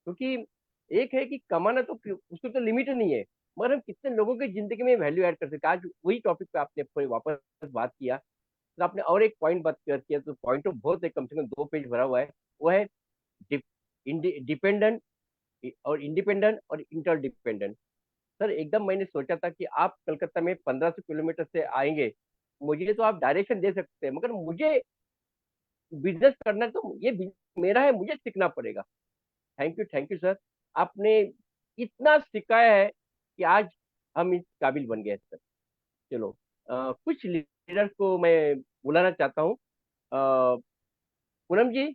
क्योंकि एक है कि कमाना तो उसको तो लिमिट नहीं है, मगर हम कितने लोगों की जिंदगी में वैल्यू ऐड कर सकते हैं। आज वही टॉपिक पे आपने फिर वापस बात किया, तो आपने और एक पॉइंट बात किया, तो पॉइंट तो बहुत है, कम से कम 2 पेज भरा हुआ है। वो है डिपेंडेंट और इंडिपेंडेंट और इंटरडिपेंडेंट। सर, एकदम मैंने सोचा था कि आप कलकत्ता में 1500 किलोमीटर से आएंगे, मुझे तो आप डायरेक्शन दे सकते हैं, मगर मुझे बिजनेस करना तो ये मेरा है, मुझे सीखना पड़ेगा। Thank you sir. आपने इतना सिखाया है कि आज हम इस काबिल बन गए सर। चलो कुछ लीडर्स को मैं बुलाना चाहता हूँ। पूनम जी,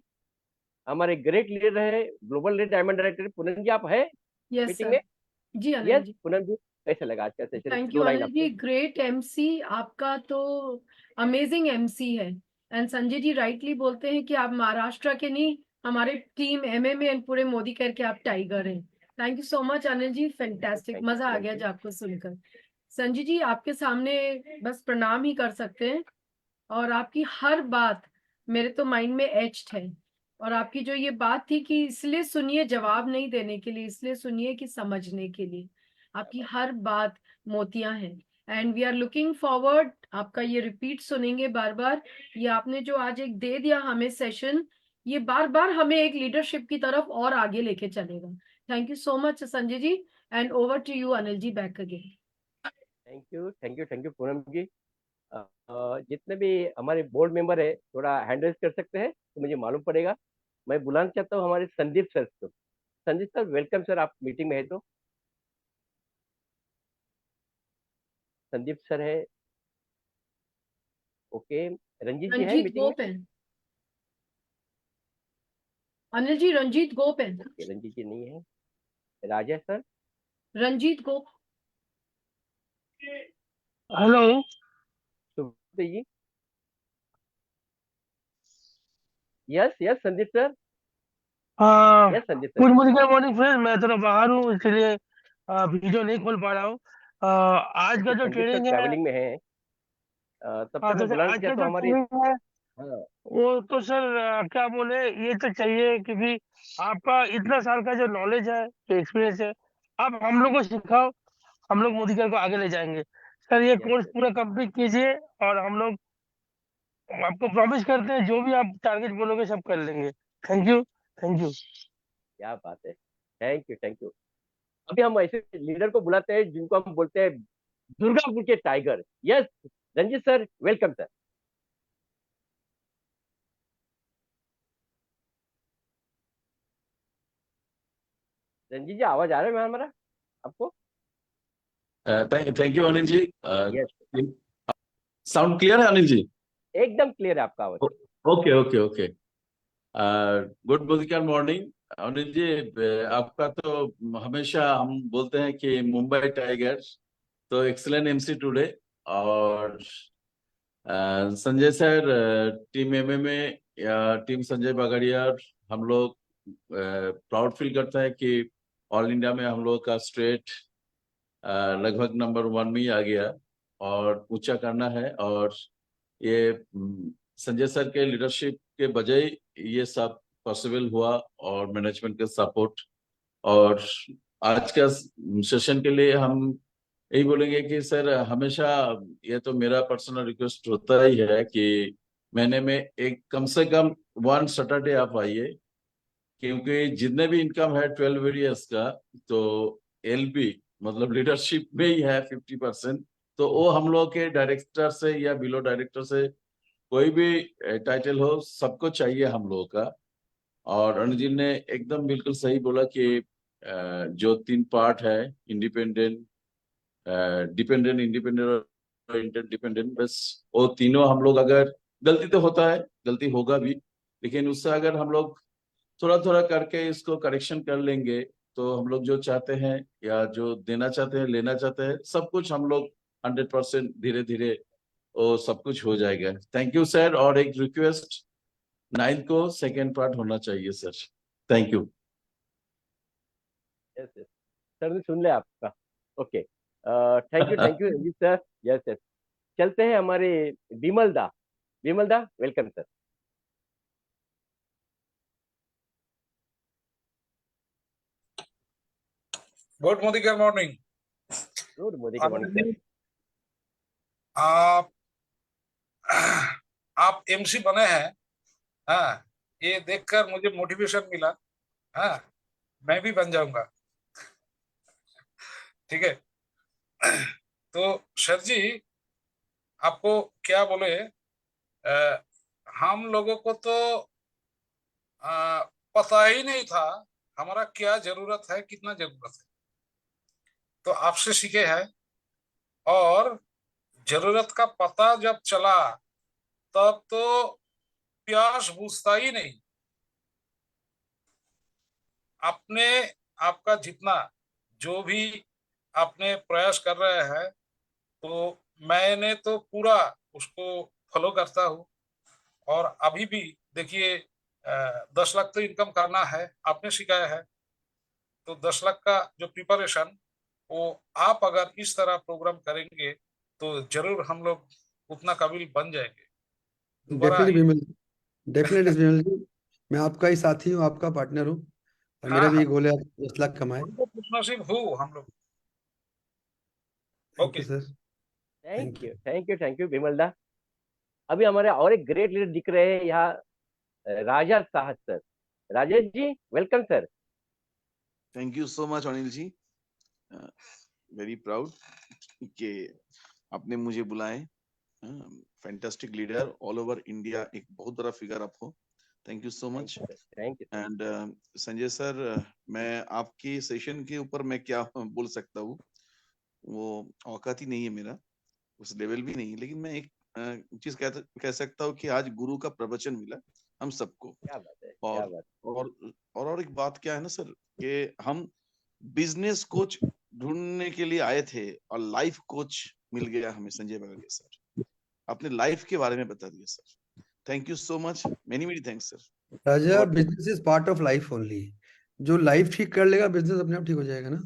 हमारे ग्रेट लीडर है, global lead diamond director Poonam ji, आप है यस मीटिंग सर। में? जी अनिल यस जी। पूनम जी, कैसे लगा आज का सेशन? थैंक यू दो लाइन अनिल जी, आपसे। ग्रेट एमसी आपका तो अमेजिंग एमसी है। एंड संजय जी राइटली बोलते हैं कि आप महाराष्ट्र के नहीं, हमारे टीम एमएमए एंड पूरे मोदी केयर के आप टाइगर हैं। Thank you so much Anil ji, fantastic, thank you मजा आ पूनम गया जी। जी आपको सुनकर। संजय जी आपके सामने बस प्रणाम ही कर सकते हैं, और आपकी हर बात मेरे तो माइंड में एच्ड है। और आपकी जो ये बात थी कि इसलिए सुनिए जवाब नहीं देने के लिए, इसलिए सुनिए कि समझने के लिए, आपकी हर बात मोतियां हैं। And we are looking forward, आपका ये रिपीट सुनेंगे बार बार। ये आपने जो आज एक दे दिया हमें सेशन, ये बार बार हमें एक लीडरशिप की तरफ और आगे लेके चलेगा। Thank you so much Sanjay ji, and over to you Anil ji, back again. Thank you, thank you, thank you Poonam ji. जितने भी हमारे बोर्ड मेंबर है थोड़ा हैंडल कर सकते हैं तो मुझे मालूम पड़ेगा। मैं बुलाना चाहता हूँ हमारे संदीप सर को। संदीप सर वेलकम सर, आप मीटिंग में है तो। संदीप सर है, ओके। रंजीत जी है रंजीत मीटिंग में? गोप है अनिल जी, रंजीत गोप है। ओके, रंजीत जी नहीं है। राजेश सर? रंजीत गोप। हेलो। सुब्रत जी? यस यस संदीप सर, हाँ, yes Sandeep sir. Good morning friend. मैं थोड़ा बाहर हूँ, इसलिए वीडियो नहीं खोल पा रहा हूँ। आज का ओके, जो संदीप सर ट्रेनिंग है, ट्रैवलिंग में है। तब तक हाँ तो मैं सर बुलाना आज का चाहता जो हूँ हमारे। ट्रेनिंग है हाँ। वो तो सर क्या बोले, ये तो चाहिए क्योंकि आपका इतना साल का जो नॉलेज है, जो एक्सपीरियंस है, आप हम लोग को सिखाओ। हम लोग मोदी केयर को आगे ले जाएंगे। सर ये यस कोर्स यस, पूरा कंप्लीट कीजिए, और हम लोग आपको प्रॉमिस करते हैं जो भी आप टारगेट बोलोगे सब कर लेंगे। Thank you, thank you. क्या बात है। Thank you, thank you. अभी हम ऐसे लीडर को बुलाते हैं जिनको हम बोलते हैं दुर्गापुर के tiger. Yes Ranjit sir, welcome sir. Ranjit ji, आवाज आ रहा है हमारा आपको? Thank you Anil ji. Yes, sound clear है अनिल जी? एकदम क्लियर है आपका आवाज। Okay okay okay. गुड मुदिकार मॉर्निंग अनिल जी। आपका तो हमेशा हम बोलते हैं कि मुंबई टाइगर्स, तो एक्सलेंट एमसी टुडे। और संजय सर, टीम एमएमए या टीम संजय बागड़िया, हम लोग प्राउड फील करते हैं कि ऑल इंडिया में हम लोग का स्टेट लगभग नंबर 1 में ही आ गया, और ऊंचा करना है। और ये संजय सर के लीडरशिप के बजाय ये सब पॉसिबल हुआ, और मैनेजमेंट के सपोर्ट। और आज का सेशन के लिए हम यही बोलेंगे कि सर हमेशा, ये तो मेरा पर्सनल रिक्वेस्ट होता ही है कि महीने में एक कम से कम 1 सैटरडे आप आइए, क्योंकि जितने भी इनकम है 12 वेरियर्स का, तो एलबी मतलब लीडरशिप में ही है 50%। तो वो हम लोग के डायरेक्टर से या बिलो डायरेक्टर से कोई भी टाइटल हो, सबको चाहिए हम लोगों का। और अनुजीत ने एकदम बिल्कुल सही बोला कि जो 3 पार्ट है, इंडिपेंडेंट, डिपेंडेंट, इंडिपेंडेंट और इंटरडिपेंडेंट, बस वो तीनों हम लोग, अगर गलती तो होता है, गलती होगा भी, लेकिन उससे अगर हम लोग थोड़ा थोड़ा करके इसको करेक्शन कर लेंगे, तो हम लोग जो चाहते हैं या जो देना चाहते हैं, लेना चाहते हैं, सब कुछ हम लोग 100% धीरे धीरे वो सब कुछ हो जाएगा। Thank you sir. और एक रिक्वेस्ट, 9 को सेकेंड पार्ट होना चाहिए sir. Thank you. Yes yes sir, ने सुन लिया आपका। Okay, thank you Ranjit sir. Yes yes, चलते हैं हमारे Vimal da. Vimal da, welcome sir. Good Modi morning. Good Modi के मॉर्निंग सर। आप आप एमसी बने हैं, हाँ, ये देखकर मुझे मोटिवेशन मिला। हाँ, मैं भी बन जाऊंगा। ठीक है। तो सर जी, आपको क्या बोले, अ, हम लोगों को तो पता ही नहीं था हमारा क्या जरूरत है, कितना जरूरत है। तो आपसे सीखे हैं। और जरूरत का पता जब चला तब तो प्यास बुझता ही नहीं। आपने आपका जितना जो भी आपने प्रयास कर रहे हैं, तो मैंने तो पूरा उसको फॉलो करता हूँ। और अभी भी देखिए 10 लाख तो इनकम करना है, आपने सिखाया है। तो 10 लाख का जो प्रिपरेशन, वो आप अगर इस तरह प्रोग्राम करेंगे तो जरूर हम लोग उतना काबिल बन जाएंगे। दोबारा डेफिनेटली आइए। विमल, डेफिनेटली विमल जी, मैं आपका ही साथी हूँ, आपका पार्टनर हूँ, और हाँ मेरा भी हाँ, गोल है आप 10 लाख कमाए। हम लोग खुशनसीब हो हम लोग। Thank okay. You sir. Thank thank you you. Thank you thank you Vimal da. अभी हमारे और एक ग्रेट लीडर दिख रहे हैं यहाँ, Raja Sahab sir. Rajesh ji, welcome sir. Thank you so much Anil ji, very proud कि आपने मुझे बुलाए। Fantastic leader all over India, एक बहुत बड़ा फिगर आप हो। Thank you so much. Thank you sir. And Sanjay sir, मैं आपकी सेशन के ऊपर मैं क्या बोल सकता हूँ, वो औकात ही नहीं है मेरा, उस लेवल भी नहीं है, लेकिन मैं एक चीज कह सकता हूँ कि आज गुरु का प्रवचन मिला हम सबको। क्या बात है, क्या और बात। और एक बात क्या है ना सर, कि हम बिजनेस कोच ढूंढने के लिए आए थे और लाइफ कोच मिल गया हमें संजय बगलिया सर। आपने लाइफ के बारे में बता दिया sir. Thank you so much, many many thanks sir. Raja, God business is part of life only. जो लाइफ ठीक कर लेगा, बिजनेस अपने आप ठीक हो जाएगा ना।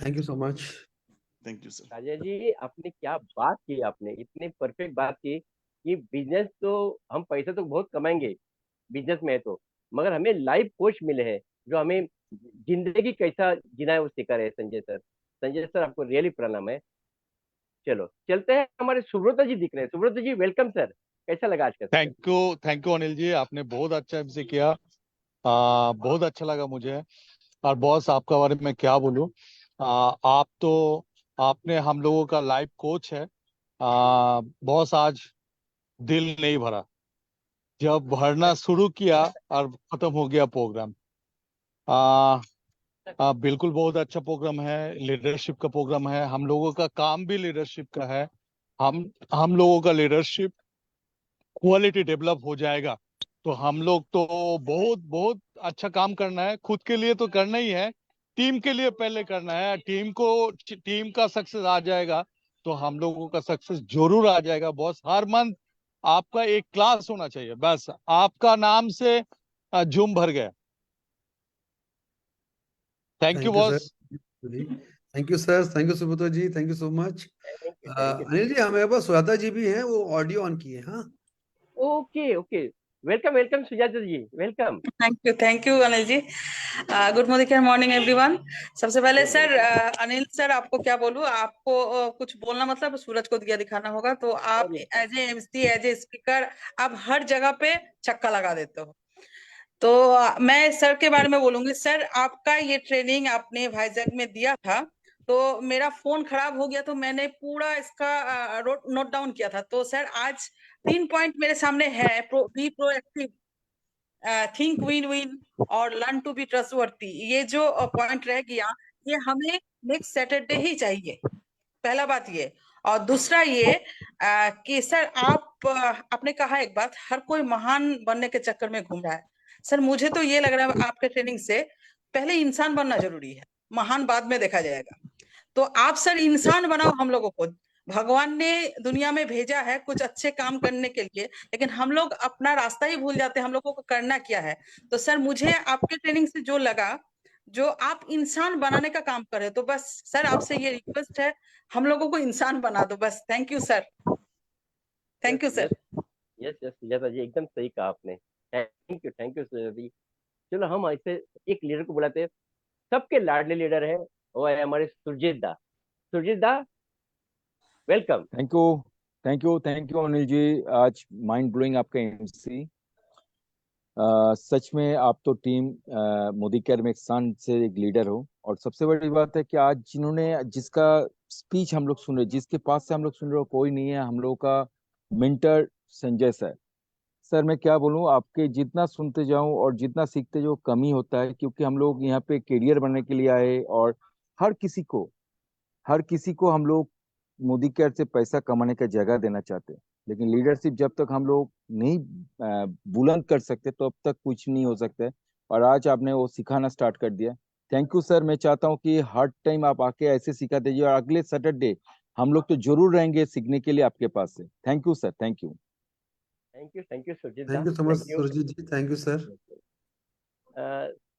Thank you so much. Thank you sir. Raja ji, आपने क्या बात की, आपने इतनी परफेक्ट बात की कि बिजनेस तो हम पैसे तो बहुत कमाएंगे बिजनेस में है तो, मगर हमें लाइफ कोच मिले हैं जो हमें जिंदगी कैसा जीना है वो सिखा रहे हैं संजय सर। संजय सर, आपको रियली प्रणाम है। चलो चलते हैं, हमारे सुब्रता जी दिख रहे हैं। सुब्रता जी, वेलकम सर। कैसा लगा आज का सेशन? थैंक यू अनिल जी, आपने बहुत अच्छा एमसी किया। बहुत अच्छा लगा मुझे। और बॉस, आपका बारे में क्या बोलूं, आप तो, आपने हम लोगों का लाइफ कोच है। बॉस, आज दिल नहीं भरा जब भरना शुरू किया और खत्म हो गया प्रोग्राम। आ, बिल्कुल बहुत अच्छा प्रोग्राम है, लीडरशिप का प्रोग्राम है, हम लोगों का काम भी लीडरशिप का है। हम लोगों का लीडरशिप क्वालिटी डेवलप हो जाएगा तो हम लोग तो बहुत बहुत अच्छा काम करना है। खुद के लिए तो करना ही है, टीम के लिए पहले करना है। टीम का सक्सेस आ जाएगा तो हम लोगों का सक्सेस जरूर आ जाएगा। बॉस, हर मंथ आपका एक क्लास होना चाहिए, बस आपका नाम से झूम भर गया। Thank you thank you sir. Boss. Thank you sir, thank you Subroto ji, thank you so much. Thank you Anil ji, हमारे पास सुजाता जी भी हैं, वो ऑडियो ऑन किए। हाँ, okay okay. Welcome welcome Sujata ji, welcome. Thank you Anil ji. Good morning everyone. सबसे पहले good sir, morning. Anil sir, आपको क्या बोलूं, आपको कुछ बोलना मतलब सूरज को दिया दिखाना होगा। तो आप very as a MC, as a speaker, आप हर जगह पे छक्का लगा देते हो। तो मैं सर के बारे में बोलूंगी। सर, आपका ये ट्रेनिंग आपने भाईजैग में दिया था, तो मेरा फोन खराब हो गया तो मैंने पूरा इसका नोट डाउन किया था। तो सर, आज 3 पॉइंट मेरे सामने है। Be proactive, think win win और लर्न टू बी ट्रस्टवर्थी। ये जो पॉइंट रह गया, ये हमें नेक्स्ट सैटरडे ही चाहिए। पहला बात ये। और दूसरा ये कि सर, आपने कहा एक बात, हर कोई महान बनने के चक्कर में घूम रहा है। सर, मुझे तो ये लग रहा है आपके ट्रेनिंग से पहले इंसान बनना जरूरी है, महान बाद में देखा जाएगा। तो आप सर इंसान बनाओ हम लोगों को। भगवान ने दुनिया में भेजा है कुछ अच्छे काम करने के लिए, लेकिन हम लोग अपना रास्ता ही भूल जाते हैं, हम लोगों को करना क्या है। तो सर, मुझे आपके ट्रेनिंग से जो लगा, जो आप इंसान बनाने का काम कर रहे हो, तो बस सर आपसे ये रिक्वेस्ट है, हम लोगों को इंसान बना दो बस। Thank you sir. Yes thank you yes sir. Yes yes Sujata ji, एकदम सही कहा आपने। Thank you Sujata ji. चलो हम ऐसे एक लीडर को बुलाते हैं, सबके लाडले लीडर है, वो है हमारे सुरजीत दा। सुरजीत दा, वेलकम। थैंक यू अनिल जी। आज माइंड ब्लोइंग आपका एमसी। सच में आप तो टीम मोदी केयर में एक सन से एक लीडर हो। और सबसे बड़ी बात है कि आज जिसका स्पीच हम लोग सुन रहे, जिसके पास से हम लोग सुन रहे हो, कोई नहीं है, हम लोग का मेंटर संजय सर। सर मैं क्या बोलूं, आपके जितना सुनते जाऊं और जितना सीखते जाऊं कम ही होता है, क्योंकि हम लोग यहाँ पे करियर बनने के लिए आए और हर किसी को हर किसी को हम लोग मोदी केयर से पैसा कमाने का जगह देना चाहते हैं। लेकिन लीडरशिप जब तक हम लोग नहीं बुलंद कर सकते तो अब तक कुछ नहीं हो सकता है। और आज आपने वो सिखाना स्टार्ट कर दिया। Thank you sir. मैं चाहता हूँ कि हर टाइम आप आके ऐसे सिखा दीजिए, और अगले सैटरडे हम लोग तो जरूर रहेंगे सीखने के लिए आपके पास से। Thank you sir, thank you. Thank you Surjit da, thank you so much thank you. Surjit ji, thank you sir.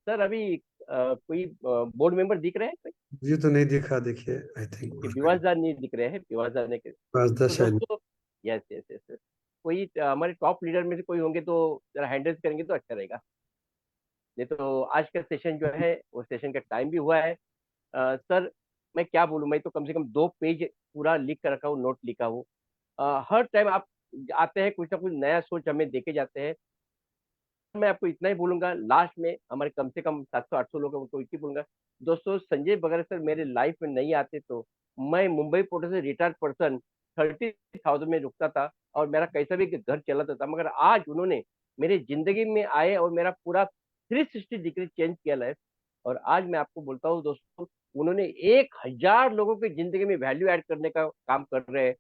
Sir अभी कोई बोर्ड मेंबर दिख रहे हैं कोई? मुझे तो नहीं दिखा, देखिए आई थिंक कि विवासदार नहीं दिख रहे हैं, विवासदार ने वाजदा तो शायद। दोस्तों, यस यस यस, कोई हमारे टॉप लीडर में से कोई होंगे तो जरा हैंडल करेंगे तो अच्छा रहेगा। नहीं तो आज का सेशन जो है वो सेशन का टाइम भी हुआ है। सर मैं क्या बोलूँ, मैं तो कम से कम 2 पेज पूरा लिख कर रखा हूँ, नोट लिखा हूँ। हर टाइम आप आते हैं, कुछ ना कुछ नया सोच हमें देके जाते हैं। मैं आपको इतना ही बोलूंगा, लास्ट में हमारे कम से कम 700-800 लोग हैं, उनको इतना बोलूंगा। दोस्तों संजय बगैर सर मेरे लाइफ में नहीं आते तो मैं मुंबई पोर्ट से रिटायर्ड पर्सन 30,000 में रुकता था और मेरा कैसा भी घर चलाता था, मगर आज उन्होंने मेरी जिंदगी में आए और मेरा पूरा 360 डिग्री चेंज किया लाइफ। और आज मैं आपको बोलता हूँ दोस्तों, उन्होंने 1000 लोगों की जिंदगी में वैल्यू ऐड करने का काम कर रहे हैं।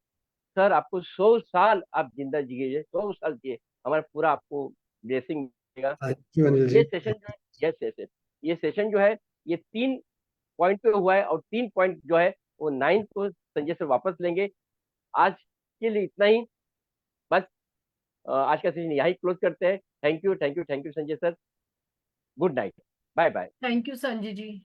सर आपको 100 साल आप जिंदा जिए, 100 साल जिए, हमारा पूरा आपको ब्लेसिंग मिलेगा। थैंक यू अनिल जी। ये सेशन जो है, यस यस यस, ये सेशन जो है ये 3 पॉइंट पे हुआ है और 3 पॉइंट जो है वो 9 को संजय सर वापस लेंगे। आज के लिए इतना ही, बस आज का सेशन यही क्लोज करते हैं। Thank you Sanjay sir, good night, bye bye. Thank you Sanjay ji.